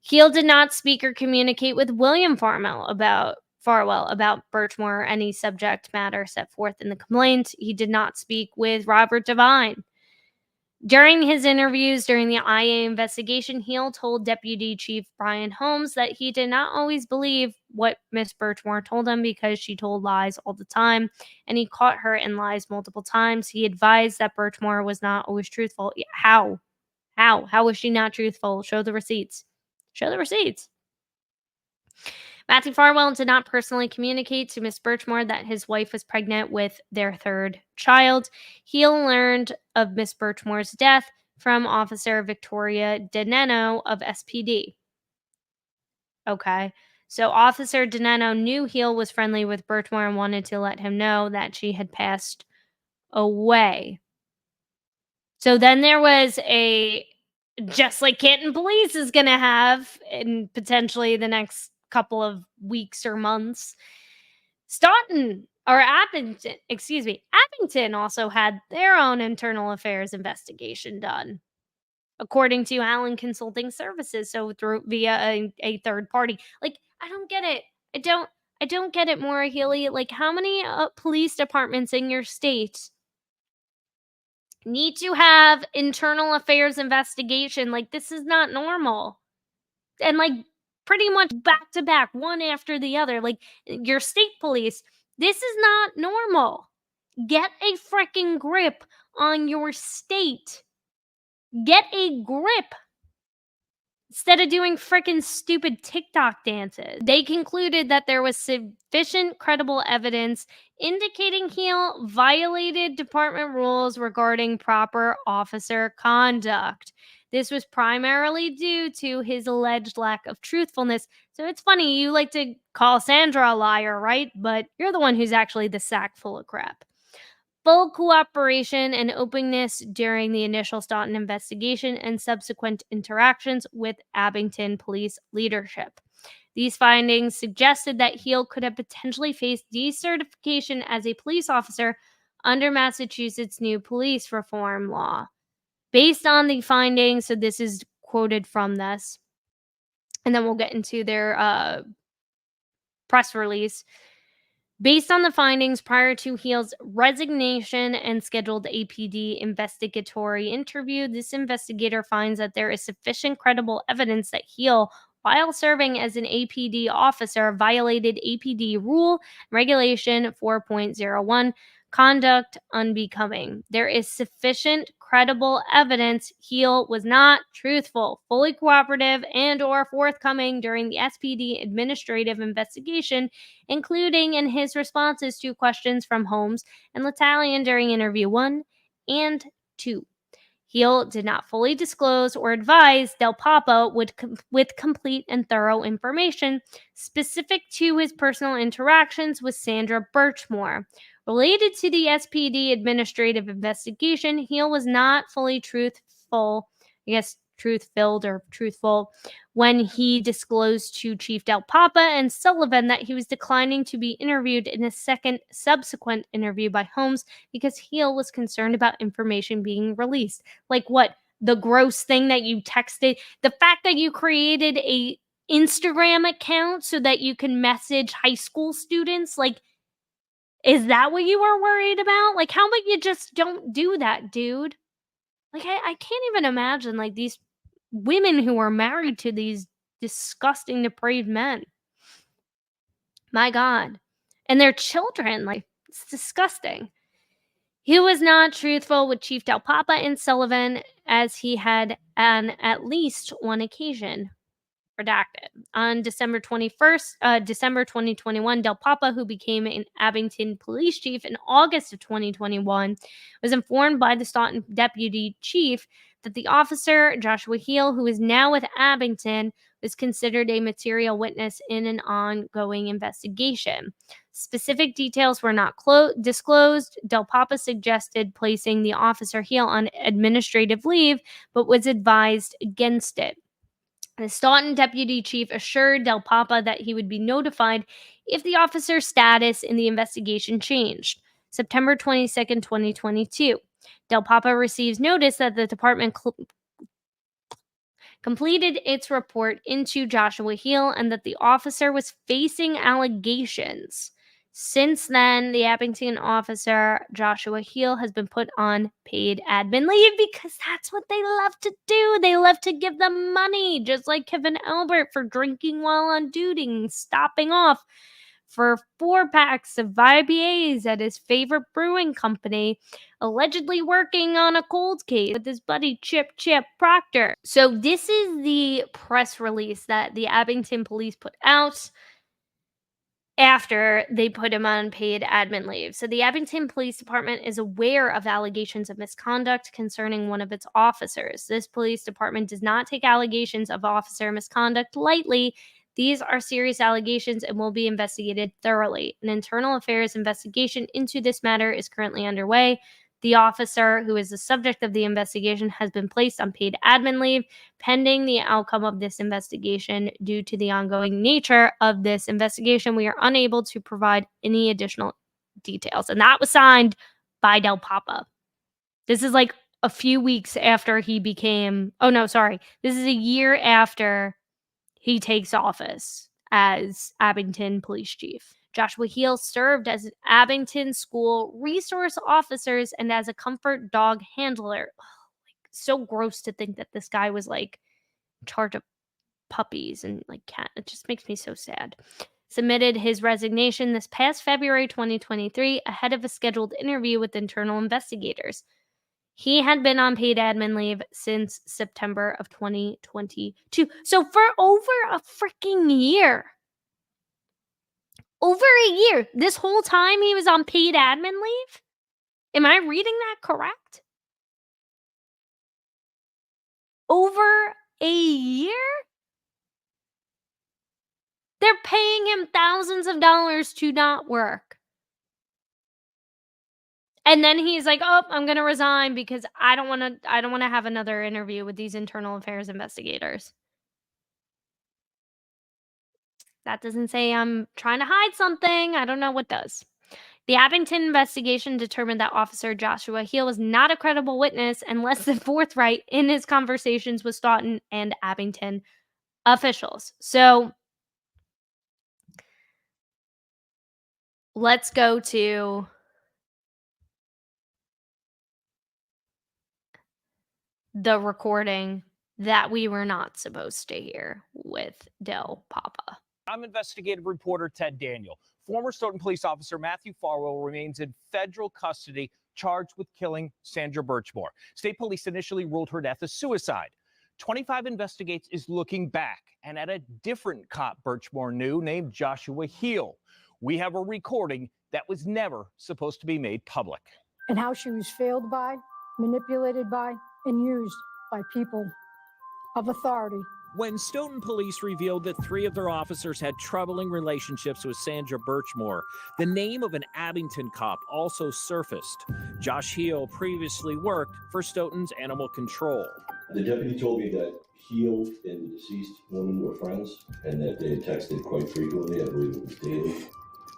Heel did not speak or communicate with William Farwell about Birchmore or any subject matter set forth in the complaint. He did not speak with Robert Devine. During his interviews during the IA investigation, Heel told Deputy Chief Brian Holmes that he did not always believe what Miss Birchmore told him because she told lies all the time, and he caught her in lies multiple times. He advised that Birchmore was not always truthful. How? How was she not truthful? Show the receipts. Show the receipts. Matthew Farwell did not personally communicate to Miss Birchmore that his wife was pregnant with their third child. He learned of Miss Birchmore's death from Officer Victoria Deneno of SPD. Okay, so Officer Deneno knew Heel was friendly with Birchmore and wanted to let him know that she had passed away. So then there was just like Canton Police is going to have in potentially the next couple of weeks or months, Stoughton or Abington also had their own internal affairs investigation done, according to Allen Consulting Services. So via a third party. Like, I don't get it. I don't get it, Maura Healy. Like, how many police departments in your state need to have internal affairs investigation? Like, this is not normal. And like pretty much back to back, one after the other. Like, your state police, This is not normal. Get a freaking grip on your state. Get a grip instead of doing freaking stupid TikTok dances. They concluded that there was sufficient credible evidence indicating Heel violated department rules regarding proper officer conduct. This was primarily due to his alleged lack of truthfulness. So it's funny, you like to call Sandra a liar, right? But you're the one who's actually the sack full of crap. Full cooperation and openness during the initial Stoughton investigation and subsequent interactions with Abington police leadership. These findings suggested that Heel could have potentially faced decertification as a police officer under Massachusetts' new police reform law. Based on the findings, so this is quoted from this, and then we'll get into their press release. Based on the findings prior to Heel's resignation and scheduled APD investigatory interview, this investigator finds that there is sufficient credible evidence that Heel, while serving as an APD officer, violated APD Rule Regulation 4.01, conduct unbecoming. There is sufficient credible evidence Heel was not truthful, fully cooperative, and or forthcoming during the SPD administrative investigation, including in his responses to questions from Holmes and L'Italien during interview 1 and 2. Heel did not fully disclose or advise Del Papa with complete and thorough information specific to his personal interactions with Sandra Birchmore. Related to the SPD administrative investigation, Heel was not fully truthful when he disclosed to Chief Del Papa and Sullivan that he was declining to be interviewed in a second subsequent interview by Holmes because Heel was concerned about information being released. Like what? The gross thing that you texted? The fact that you created a Instagram account so that you can message high school students? Like, is that what you were worried about? Like, how about you just don't do that, dude? Like, I can't even imagine, like, these women who are married to these disgusting, depraved men. My God. And their children, like, it's disgusting. He was not truthful with Chief Del Papa and Sullivan, as he had on at least one occasion. Redacted. On December 2021, Del Papa, who became an Abington police chief in August of 2021, was informed by the Stoughton deputy chief that the officer, Joshua Heel, who is now with Abington, was considered a material witness in an ongoing investigation. Specific details were not disclosed. Del Papa suggested placing the officer Heel on administrative leave, but was advised against it. The Stoughton deputy chief assured Del Papa that he would be notified if the officer's status in the investigation changed. September 22nd, 2022. Del Papa receives notice that the department completed its report into Joshua Heel and that the officer was facing allegations. Since then, the Abington officer, Joshua Heel, has been put on paid admin leave because that's what they love to do. They love to give them money, just like Kevin Albert for drinking while on duty and stopping off for 4-packs of IPAs at his favorite brewing company, allegedly working on a cold case with his buddy Chip Proctor. So this is the press release that the Abington police put out after they put him on paid admin leave. So the Abington Police Department is aware of allegations of misconduct concerning one of its officers. This police department does not take allegations of officer misconduct lightly. These are serious allegations and will be investigated thoroughly. An internal affairs investigation into this matter is currently underway. The officer who is the subject of the investigation has been placed on paid admin leave pending the outcome of this investigation. Due to the ongoing nature of this investigation, we are unable to provide any additional details. And that was signed by Del Papa. This is like a few weeks after he became, this is a year after he takes office as Abington police chief. Joshua Heel served as an Abington school resource officers and as a comfort dog handler. So gross to think that this guy was like in charge of puppies and like cat. It just makes me so sad. submitted his resignation this past February 2023 ahead of a scheduled interview with internal investigators. He had been on paid admin leave since September of 2022. So for over a freaking year. Over a year. This whole time he was on paid admin leave? Am I reading that correct? Over a year? They're paying him thousands of dollars to not work. And then he's like, "Oh, I'm going to resign because I don't want to have another interview with these internal affairs investigators." That doesn't say I'm trying to hide something. I don't know what does. The Abington investigation determined that Officer Joshua Heal was not a credible witness and less than forthright in his conversations with Stoughton and Abington officials. So let's go to the recording that we were not supposed to hear with Del Papa. I'm investigative reporter Ted Daniel. Former Stoughton police officer Matthew Farwell remains in federal custody, charged with killing Sandra Birchmore. State police initially ruled her death a suicide. 25 Investigates is looking back and at a different cop Birchmore knew named Joshua Heal. We have a recording that was never supposed to be made public. And how she was failed by, manipulated by, and used by people of authority. When Stoughton police revealed that 3 of their officers had troubling relationships with Sandra Birchmore, the name of an Abington cop also surfaced. Josh Heal previously worked for Stoughton's animal control. The deputy told me that Heal and the deceased woman were friends and that they had texted quite frequently. I believe it was daily.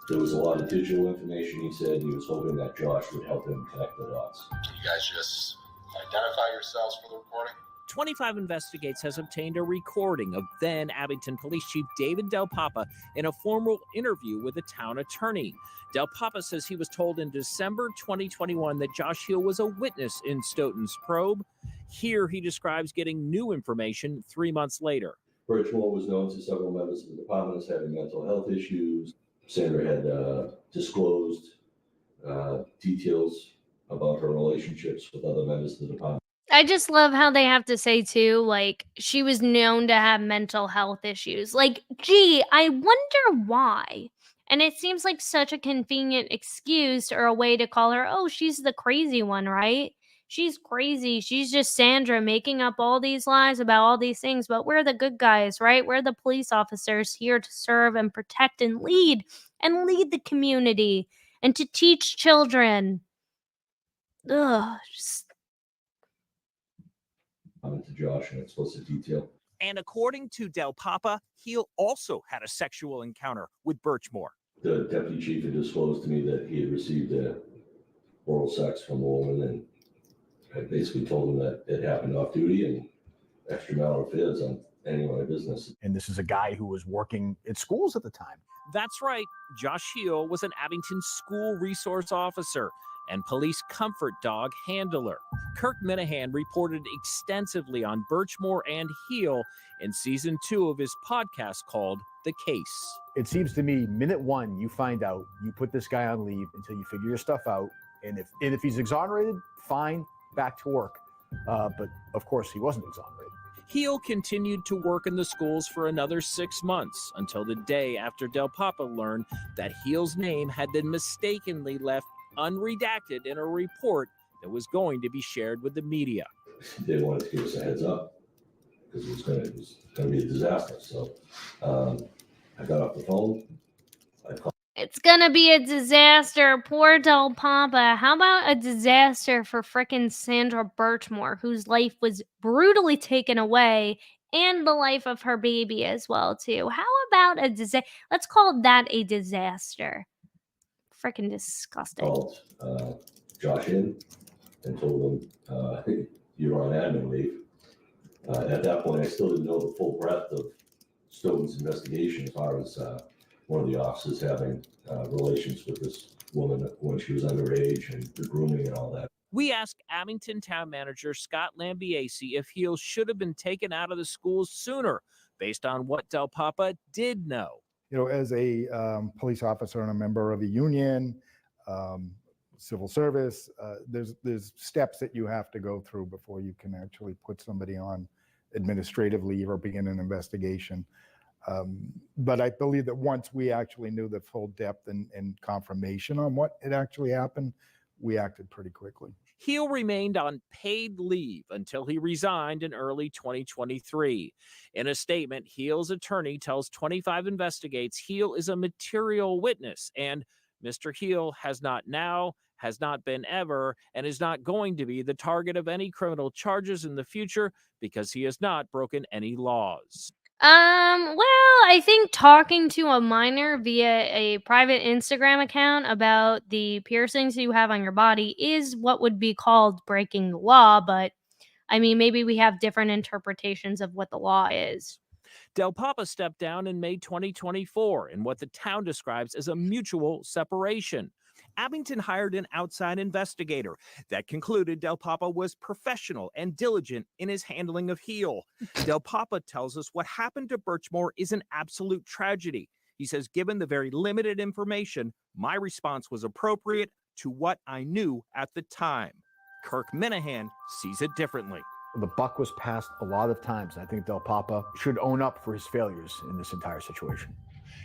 There was a lot of digital information, he said. He was hoping that Josh would help him connect the dots. Can you guys just identify yourselves for the recording? 25 Investigates has obtained a recording of then Abington Police Chief David Del Papa in a formal interview with the town attorney. Del Papa says he was told in December 2021 that Josh Heal was a witness in Stoughton's probe. Here he describes getting new information 3 months later. Birchmore was known to several members of the department as having mental health issues. Sandra had disclosed details about her relationships with other members of the department. I just love how they have to say too, like, she was known to have mental health issues. Like, gee, I wonder why. And it seems like such a convenient excuse or a way to call her, oh, she's the crazy one, right? She's crazy. She's just Sandra making up all these lies about all these things. But we're the good guys, right? We're the police officers here to serve and protect and lead the community and to teach children. Ugh, just To Josh in explicit detail. And according to Del Papa, Heal also had a sexual encounter with Birchmore. The deputy chief had disclosed to me that he had received oral sex from a woman, and I basically told him that it happened off duty and extramarital affairs on any of my business. And this is a guy who was working at schools at the time. That's right. Josh Heal was an Abington school resource officer and police comfort dog handler. Kirk Minahan reported extensively on Birchmore and Heal in season 2 of his podcast called The Case. It seems to me, minute one, you find out, you put this guy on leave until you figure your stuff out. And if he's exonerated, fine, back to work. But of course, he wasn't exonerated. Heal continued to work in the schools for another 6 months until the day after Del Papa learned that Heal's name had been mistakenly left unredacted in a report that was going to be shared with the media. They wanted to give us a heads up because it was going to be a disaster. So I got off the phone. It's gonna be a disaster. Poor Del Papa. How about a disaster for frickin' Sandra Birchmore, whose life was brutally taken away, and the life of her baby as well, too. How about a disaster? Let's call that a disaster. Freaking disgusting. Called Josh in and told him you're on admin leave. At that point, I still didn't know the full breadth of Stoughton's investigation as far as one of the officers having relations with this woman when she was underage and the grooming and all that. We asked Abington Town Manager Scott Lambiase if Heal should have been taken out of the schools sooner, based on what Del Papa did know. as a police officer and a member of a union, civil service, there's steps that you have to go through before you can actually put somebody on administrative leave or begin an investigation. But I believe that once we actually knew the full depth and confirmation on what had actually happened, we acted pretty quickly. Heel remained on paid leave until he resigned in early 2023. In a statement, Heel's attorney tells 25 Investigates Heel is a material witness, and Mr. Heel has not now, has not been ever, and is not going to be the target of any criminal charges in the future because he has not broken any laws. Well, I think talking to a minor via a private Instagram account about the piercings you have on your body is what would be called breaking the law, but I mean, maybe we have different interpretations of what the law is. Del Papa stepped down in May 2024 in what the town describes as a mutual separation. Abington hired an outside investigator that concluded Del Papa was professional and diligent in his handling of Heel. Del Papa tells us what happened to Birchmore is an absolute tragedy. He says, given the very limited information, my response was appropriate to what I knew at the time. Kirk Minahan sees it differently. The buck was passed a lot of times. I think Del Papa should own up for his failures in this entire situation.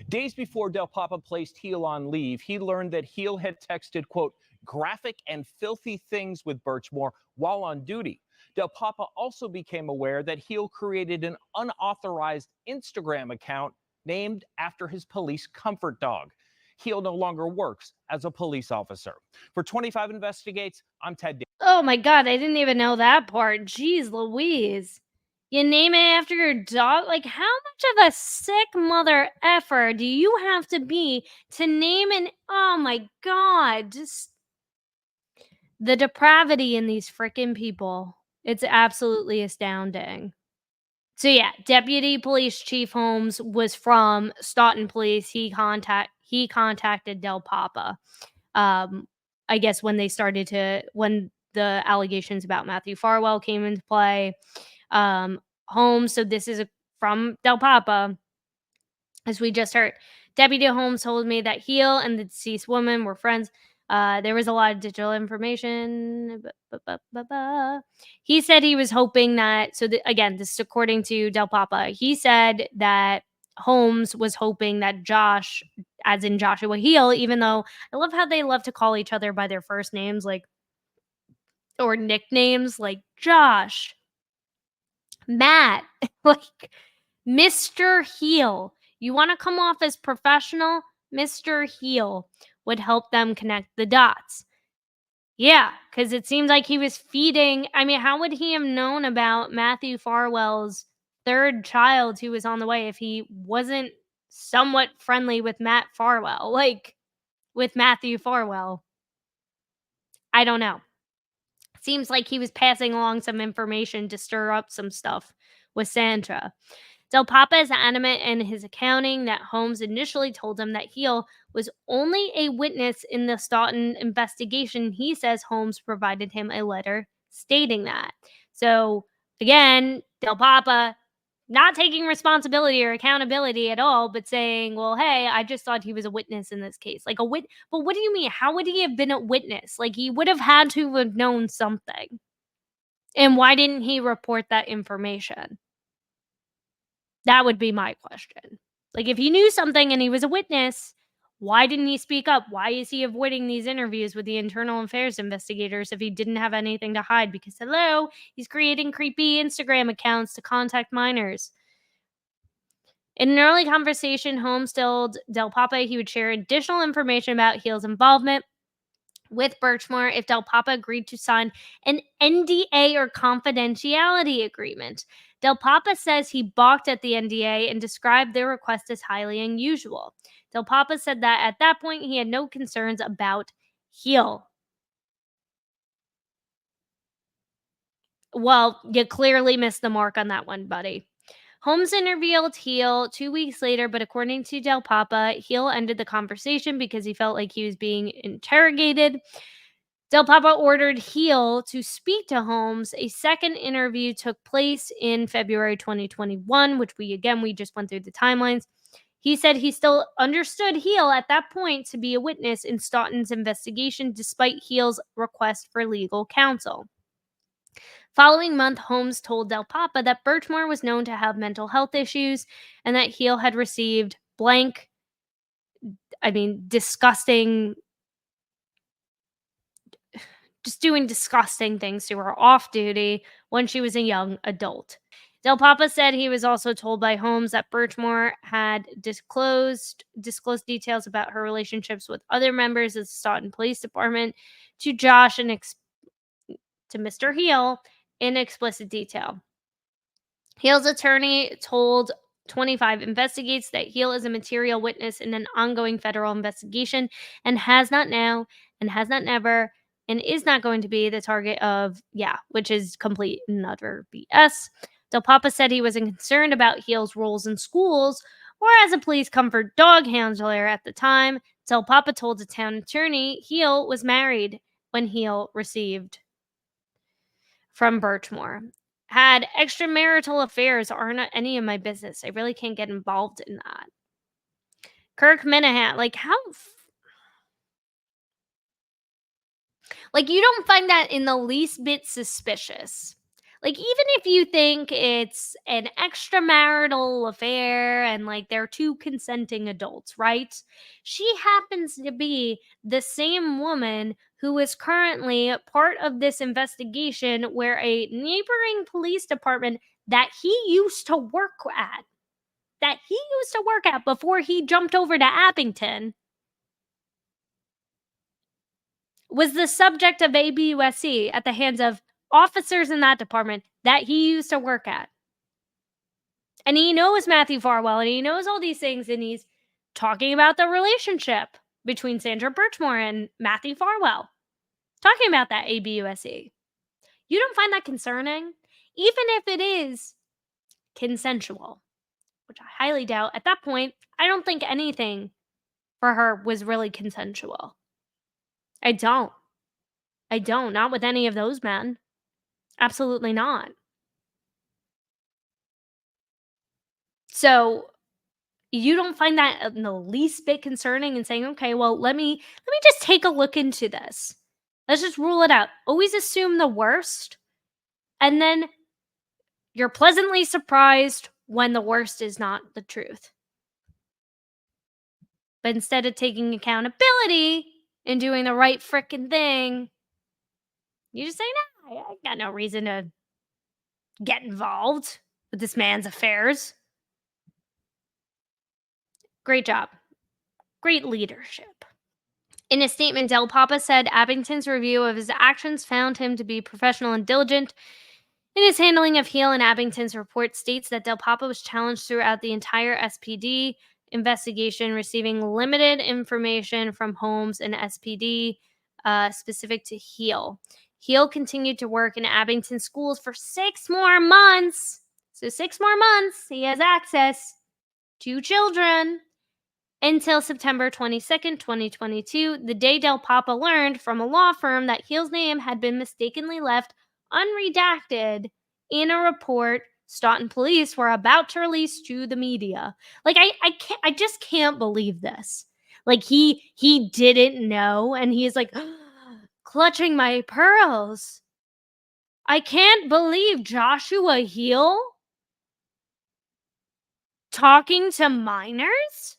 Days before Del Papa placed Heel on leave, he learned that Heel had texted, quote, graphic and filthy things with Birchmore while on duty. Del Papa also became aware that Heel created an unauthorized Instagram account named after his police comfort dog. Heel no longer works as a police officer. For 25 Investigates, I'm Ted. Oh my God, I didn't even know that part. Jeez Louise. You name it after your dog? Like, how much of a sick mother effer do you have to be to name an... Oh my God, just the depravity in these freaking people. It's absolutely astounding. So yeah, Deputy Police Chief Holmes was from Stoughton Police. He contacted Del Papa. I guess when the allegations about Matthew Farwell came into play. Holmes, so this is from Del Papa, as we just heard. Deputy Holmes told me that Heel and the deceased woman were friends. There was a lot of digital information. He said he was hoping that, again, this is according to Del Papa, he said that Holmes was hoping that Josh, as in Joshua Heel, even though I love how they love to call each other by their first names, like, or nicknames, like Josh, Matt, like Mr. Heel. You want to come off as professional? Mr. Heel would help them connect the dots. Yeah, because it seems like he was feeding. I mean, how would he have known about Matthew Farwell's third child who was on the way if he wasn't somewhat friendly with Matt Farwell, like with Matthew Farwell? I don't know. Seems like he was passing along some information to stir up some stuff with Sandra. Del Papa is adamant in his accounting that Holmes initially told him that Heel was only a witness in the Stoughton investigation. He says Holmes provided him a letter stating that. So, again, Del Papa not taking responsibility or accountability at all, but saying, well, hey, I just thought he was a witness in this case. Like, but what do you mean? How would he have been a witness? Like, he would have had to have known something. And why didn't he report that information? That would be my question. Like, if he knew something and he was a witness, why didn't he speak up? Why is he avoiding these interviews with the internal affairs investigators if he didn't have anything to hide? Because, hello, he's creating creepy Instagram accounts to contact minors. In an early conversation, Holmes told Del Papa he would share additional information about Heel's involvement with Birchmore if Del Papa agreed to sign an NDA or confidentiality agreement. Del Papa says he balked at the NDA and described their request as highly unusual. Del Papa said that at that point he had no concerns about Heel. Well, you clearly missed the mark on that one, buddy. Holmes interviewed Heel 2 weeks later, but according to Del Papa, Heel ended the conversation because he felt like he was being interrogated. Del Papa ordered Heel to speak to Holmes. A second interview took place in February 2021, which we just went through the timelines. He said he still understood Heel at that point to be a witness in Stoughton's investigation despite Heel's request for legal counsel. Following month, Holmes told Del Papa that Birchmore was known to have mental health issues and that Heel had received disgusting, just doing disgusting things to her off duty when she was a young adult. Del Papa said he was also told by Holmes that Birchmore had disclosed details about her relationships with other members of the Stoughton Police Department to Josh and to Mr. Heel in explicit detail. Heel's attorney told 25 Investigates that Heel is a material witness in an ongoing federal investigation and has not now and has not never and is not going to be the target of, which is complete and utter BS. Del Papa said he wasn't concerned about Heel's roles in schools or as a police comfort dog handler at the time. Del Papa told the town attorney Heel was married when Heel received from Birchmore. Had extramarital affairs aren't any of my business. I really can't get involved in that. Kirk Minahan, you don't find that in the least bit suspicious. Even if you think it's an extramarital affair and they're two consenting adults, right? She happens to be the same woman who is currently part of this investigation where a neighboring police department that he used to work at before he jumped over to Abington was the subject of ABUSC at the hands of officers in that department that he used to work at. And he knows Matthew Farwell and he knows all these things, and he's talking about the relationship between Sandra Birchmore and Matthew Farwell. Talking about that ABUSC. You don't find that concerning? Even if it is consensual, which I highly doubt. At that point, I don't think anything for her was really consensual. I don't. Not with any of those men. Absolutely not. So you don't find that in the least bit concerning and saying, okay, well, let me just take a look into this. Let's just rule it out. Always assume the worst, and then you're pleasantly surprised when the worst is not the truth. But instead of taking accountability and doing the right frickin' thing, you just say, no, I got no reason to get involved with this man's affairs. Great job. Great leadership. In a statement, Del Papa said Abington's review of his actions found him to be professional and diligent. In his handling of Heel and Abington's report states that Del Papa was challenged throughout the entire SPD investigation, receiving limited information from Holmes and SPD specific to Heel. Heel continued to work in Abington schools for 6 more months. So 6 more months, he has access to children until September 22nd, 2022, the day Del Papa learned from a law firm that Heel's name had been mistakenly left unredacted in a report Stoughton police were about to release to the media. I just can't believe this. He didn't know, and he's clutching my pearls. I can't believe Joshua Heel talking to minors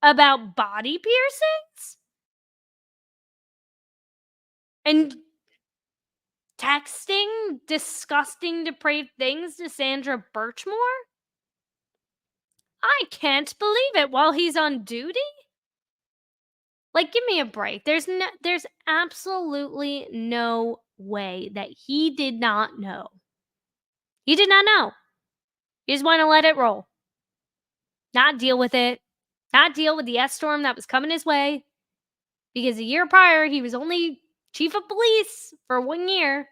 about body piercings and texting disgusting, depraved things to Sandra Birchmore? I can't believe it while he's on duty? Give me a break. There's absolutely no way that he did not know. He did not know. He just want to let it roll. Not deal with it. Not deal with the S-storm that was coming his way. Because a year prior, he was only chief of police for 1 year.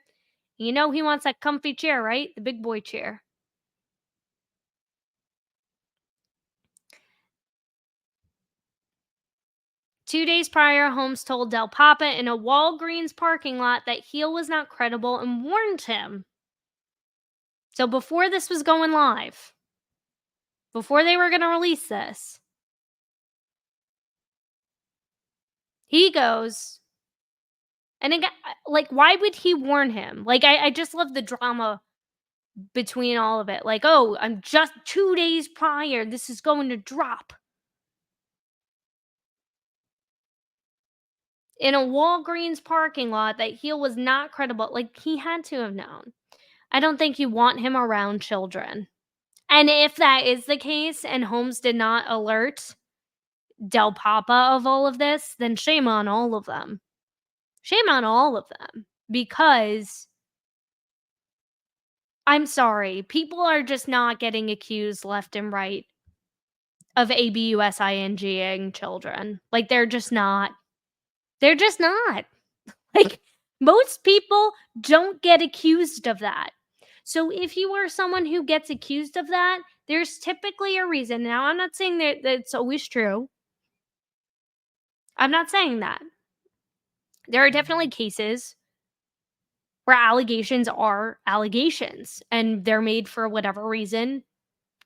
You know he wants that comfy chair, right? The big boy chair. Two days prior, Holmes told Del Papa in a Walgreens parking lot that Heel was not credible and warned him. So before this was going live, before they were going to release this. He goes, and again, like, why would he warn him? Like, I just love the drama between all of it. Like, oh, I'm just 2 days prior, this is going to drop. In a Walgreens parking lot that he was not credible. Like, he had to have known. I don't think you want him around children. And if that is the case and Holmes did not alert Del Papa of all of this, then shame on all of them. Shame on all of them. Because I'm sorry, people are just not getting accused left and right of ABUSINGing children. Like, they're just not. They're just not. Like, most people don't get accused of that. So if you are someone who gets accused of that, there's typically a reason. Now, I'm not saying that it's always true. I'm not saying that. There are definitely cases where allegations are allegations and they're made for whatever reason,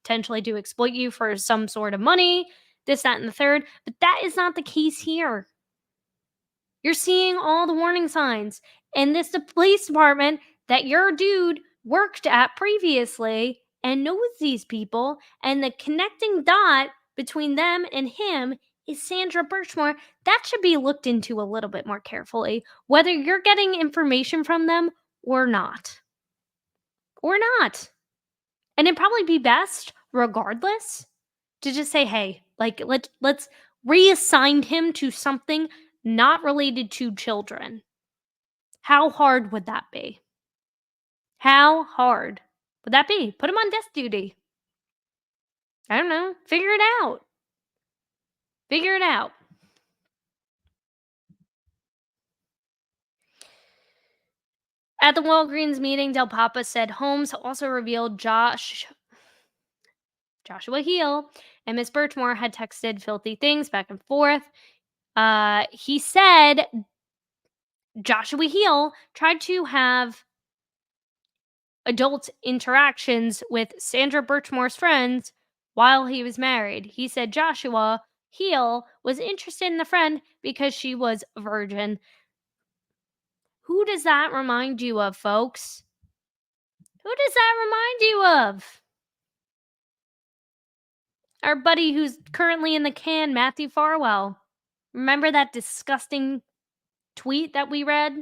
potentially to exploit you for some sort of money, this, that, and the third. But that is not the case here. You're seeing all the warning signs. And this the police department that your dude worked at previously and knows these people. And the connecting dot between them and him is Sandra Birchmore. That should be looked into a little bit more carefully, whether you're getting information from them or not. Or not. And it'd probably be best, regardless, to just say, hey, like, let's reassign him to something not related to children. How hard would that be? How hard would that be? Put him on desk duty. I don't know. Figure it out. Figure it out. At the Walgreens meeting, Del Papa said Holmes also revealed Joshua Heel and Miss Birchmore had texted filthy things back and forth. He said Joshua Heel tried to have adult interactions with Sandra Birchmore's friends while he was married. He said Joshua Heel was interested in the friend because she was a virgin. Who does that remind you of, folks? Who does that remind you of? Our buddy who's currently in the can, Matthew Farwell. Remember that disgusting tweet that we read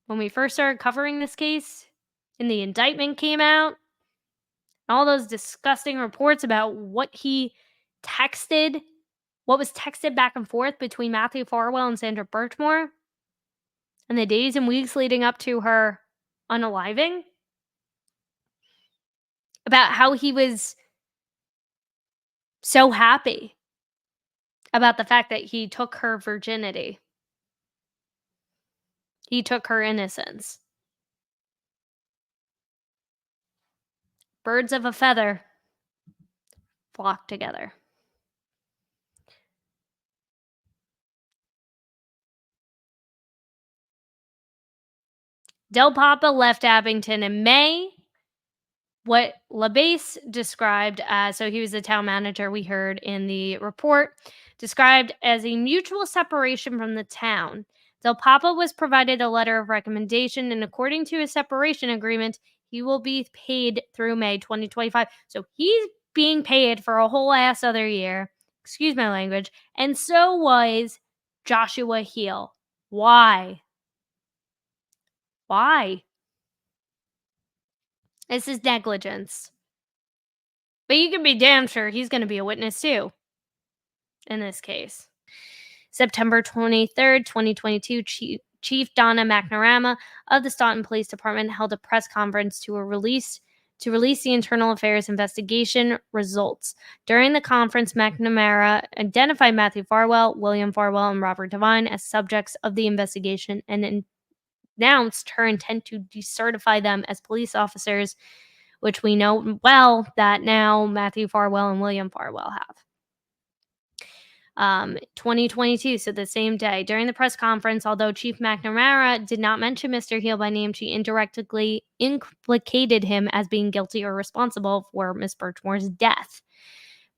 when we first started covering this case and the indictment came out? All those disgusting reports about what he texted, what was texted back and forth between Matthew Farwell and Sandra Birchmore in the days and weeks leading up to her unaliving, about how he was so happy about the fact that he took her virginity. He took her innocence. Birds of a feather flock together. Del Papa left Abington in May. What LaBase described as, so he was the town manager we heard in the report, described as a mutual separation from the town. Del Papa was provided a letter of recommendation, and according to his separation agreement, he will be paid through May 2025. So he's being paid for a whole ass other year. Excuse my language. And so was Joshua Heel. Why? Why? This is negligence. But you can be damn sure he's going to be a witness too in this case. September 23rd, 2022, Chief Donna McNamara of the Stoughton Police Department held a press conference to release the internal affairs investigation results. During the conference, McNamara identified Matthew Farwell, William Farwell, and Robert Devine as subjects of the investigation and announced her intent to decertify them as police officers, which we know well that now Matthew Farwell and William Farwell have. 2022, so the same day. During the press conference, although Chief McNamara did not mention Mr. Heel by name, she indirectly implicated him as being guilty or responsible for Miss Birchmore's death.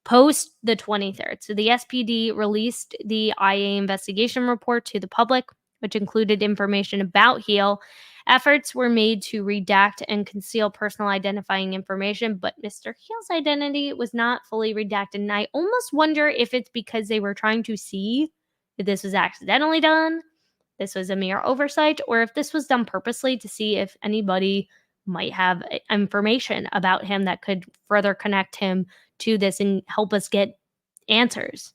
Post the 23rd, so the SPD released the IA investigation report to the public, which included information about Heel. Efforts were made to redact and conceal personal identifying information, but Mr. Heel's identity was not fully redacted. And I almost wonder if it's because they were trying to see if this was accidentally done, this was a mere oversight, or if this was done purposely to see if anybody might have information about him that could further connect him to this and help us get answers.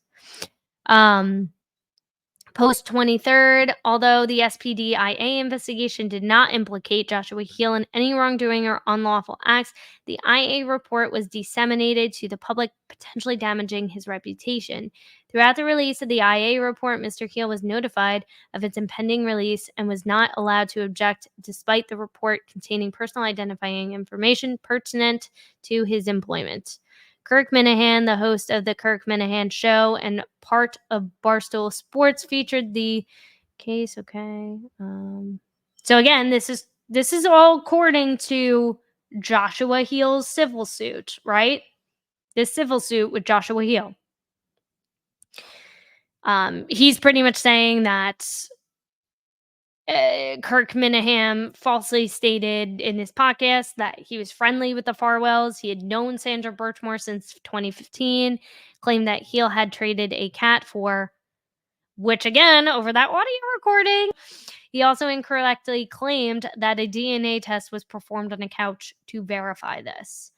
Post 23rd, although the SPD-IA investigation did not implicate Joshua Heel in any wrongdoing or unlawful acts, the IA report was disseminated to the public, potentially damaging his reputation. Throughout the release of the IA report, Mr. Heel was notified of its impending release and was not allowed to object, despite the report containing personal identifying information pertinent to his employment. Kirk Minahan, the host of the Kirk Minahan Show and part of Barstool Sports, featured the case. Okay. So again, this is all according to Joshua Heel's civil suit, right? This civil suit with Joshua Heel. He's pretty much saying that Kirk Minahan falsely stated in his podcast that he was friendly with the Farwells. He had known Sandra Birchmore since 2015, claimed that Heel had traded a cat for, which again, over that audio recording, he also incorrectly claimed that a DNA test was performed on a couch to verify this.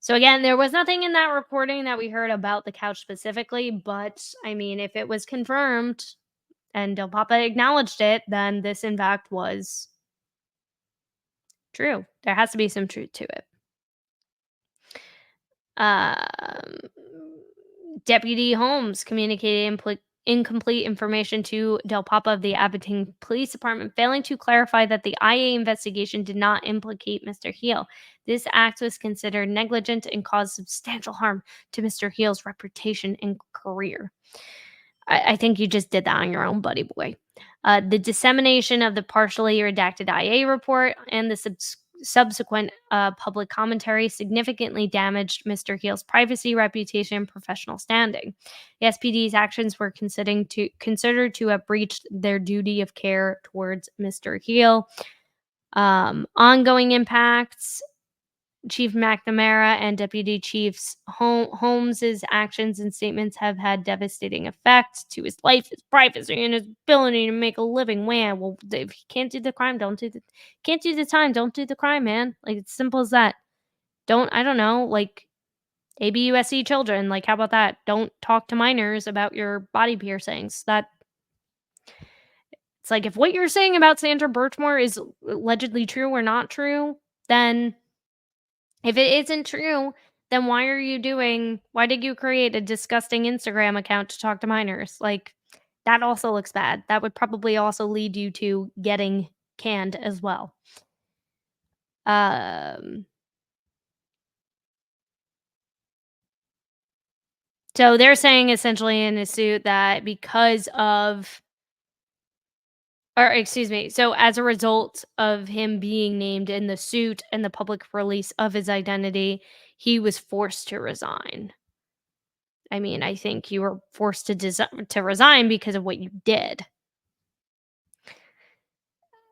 So again, there was nothing in that reporting that we heard about the couch specifically, but I mean, if it was confirmed and Del Papa acknowledged it, then this in fact was true. There has to be some truth to it. Deputy Holmes communicated incomplete information to Del Papa of the Abington Police Department, failing to clarify that the IA investigation did not implicate Mr. Heel. This act was considered negligent and caused substantial harm to Mr. Heel's reputation and career. I think you just did that on your own, buddy boy. The dissemination of the partially redacted IA report and the subsequent public commentary significantly damaged Mr. Heel's privacy, reputation, and professional standing. The SPD's actions were considered to have breached their duty of care towards Mr. Heel. Ongoing impacts. Chief McNamara and Deputy Chiefs Holmes's actions and statements have had devastating effects to his life, his privacy, and his ability to make a living. Well, if you can't do the crime, don't do the time, don't do the crime, man. Like, it's simple as that. I don't know, like ABUSC children, like, how about that? Don't talk to minors about your body piercings. It's like, if what you're saying about Sandra Birchmore is allegedly true or not true, then if it isn't true, then why did you create a disgusting Instagram account to talk to minors? Like, that also looks bad. That would probably also lead you to getting canned as well. So they're saying essentially in the suit that so as a result of him being named in the suit and the public release of his identity, he was forced to resign. I mean, I think you were forced to resign because of what you did.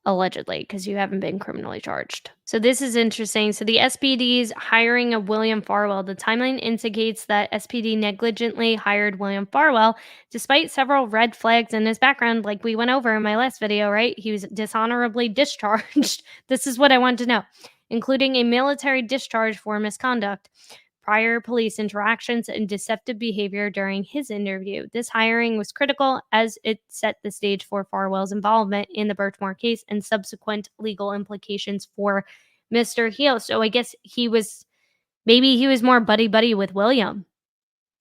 Allegedly, because you haven't been criminally charged. So this is interesting. So the SPD's hiring of William Farwell, the timeline indicates that SPD negligently hired William Farwell, despite several red flags in his background, like we went over in my last video, right? He was dishonorably discharged. This is what I wanted to know, including a military discharge for misconduct, prior police interactions, and deceptive behavior during his interview. This hiring was critical as it set the stage for Farwell's involvement in the Birchmore case and subsequent legal implications for Mr. Heel. So I guess maybe he was more buddy-buddy with William.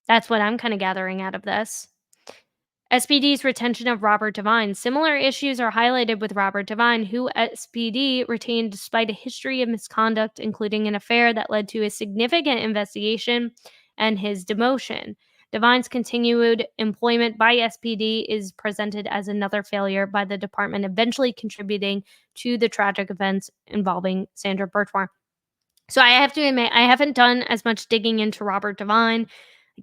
That's what I'm kind of gathering out of this. SPD's retention of Robert Devine. Similar issues are highlighted with Robert Devine, who SPD retained despite a history of misconduct, including an affair that led to a significant investigation and his demotion. Devine's continued employment by SPD is presented as another failure by the department, eventually contributing to the tragic events involving Sandra Birchmore. So I have to admit, I haven't done as much digging into Robert Devine.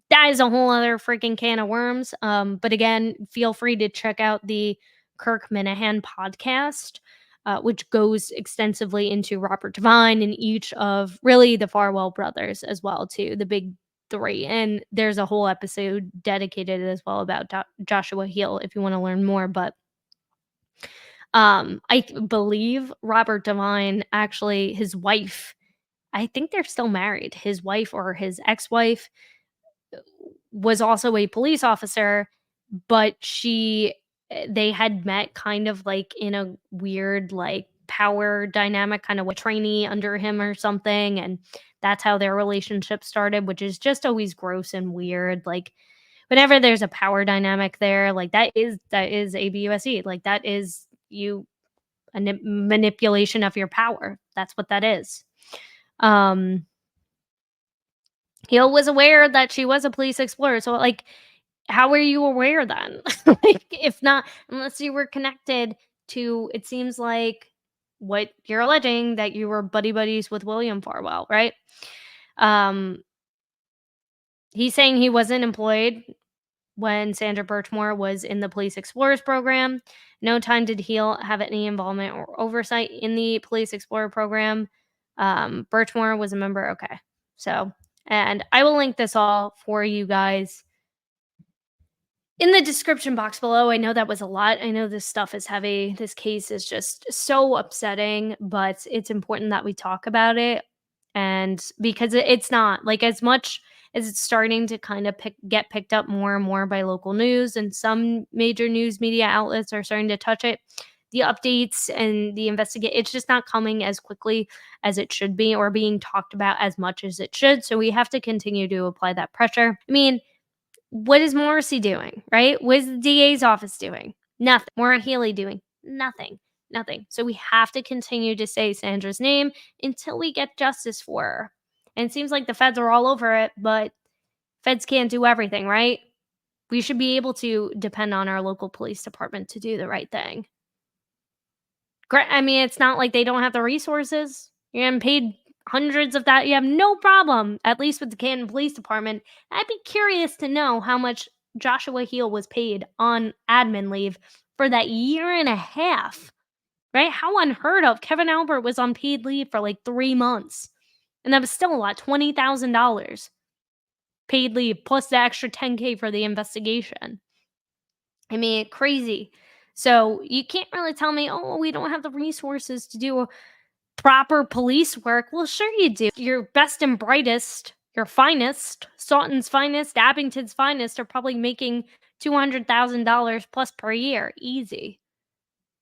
That is a whole other freaking can of worms. But again, feel free to check out the Kirk Minahan podcast, which goes extensively into Robert Devine and each of really the Farwell brothers as well, too, the big three. And there's a whole episode dedicated as well about Joshua Heel if you want to learn more. But I believe Robert Devine, actually, his wife, I think they're still married. His wife or his ex-wife was also a police officer, but they had met kind of like in a weird like power dynamic, kind of a trainee under him or something, and that's how their relationship started, which is just always gross and weird. Like whenever there's a power dynamic there, like that is ABUSE. Like that is manipulation of your power. That's what that is. Hill was aware that she was a police explorer. So, like, how were you aware then? Like, if not, unless you were connected to, it seems like what you're alleging, that you were buddy buddies with William Farwell, right? He's saying he wasn't employed when Sandra Birchmore was in the Police Explorers program. No time did Heel have any involvement or oversight in the Police Explorer program. Birchmore was a member. Okay. So, and I will link this all for you guys in the description box below. I know that was a lot. I know this stuff is heavy. This case is just so upsetting, but it's important that we talk about it. And because it's not like, as much as it's starting to kind of get picked up more and more by local news, and some major news media outlets are starting to touch it, the updates and the it's just not coming as quickly as it should be, or being talked about as much as it should. So we have to continue to apply that pressure. I mean, what is Morrissey doing, right? What is the DA's office doing? Nothing. Maura Healey doing? Nothing. Nothing. So we have to continue to say Sandra's name until we get justice for her. And it seems like the feds are all over it, but feds can't do everything, right? We should be able to depend on our local police department to do the right thing. I mean, it's not like they don't have the resources. You're getting paid hundreds of that. You have no problem, at least with the Canton Police Department. I'd be curious to know how much Joshua Heel was paid on admin leave for that year and a half, right? How unheard of. Kevin Albert was on paid leave for like 3 months, and that was still a lot, $20,000 paid leave plus the extra $10K for the investigation. I mean, crazy. So you can't really tell me, oh, we don't have the resources to do proper police work. Well, sure you do. Your best and brightest, your finest, Stoughton's finest, Abington's finest are probably making $200,000 plus per year. Easy.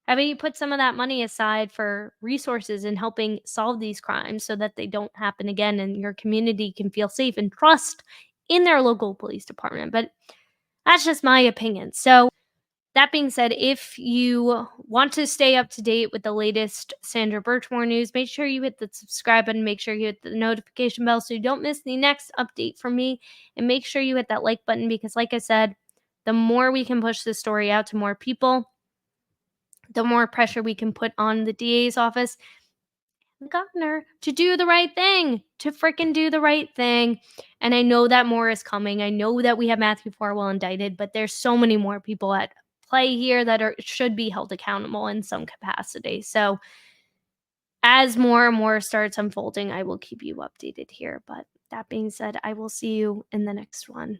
How about you put some of that money aside for resources in helping solve these crimes so that they don't happen again, and your community can feel safe and trust in their local police department. But that's just my opinion. So that being said, if you want to stay up to date with the latest Sandra Birchmore news, make sure you hit the subscribe button, make sure you hit the notification bell so you don't miss the next update from me, and make sure you hit that like button, because like I said, the more we can push this story out to more people, the more pressure we can put on the DA's office, the governor, to do the right thing, to freaking do the right thing. And I know that more is coming. I know that we have Matthew Farwell indicted, but there's so many more people at play here that should be held accountable in some capacity. So as more and more starts unfolding, I will keep you updated here. But that being said, I will see you in the next one.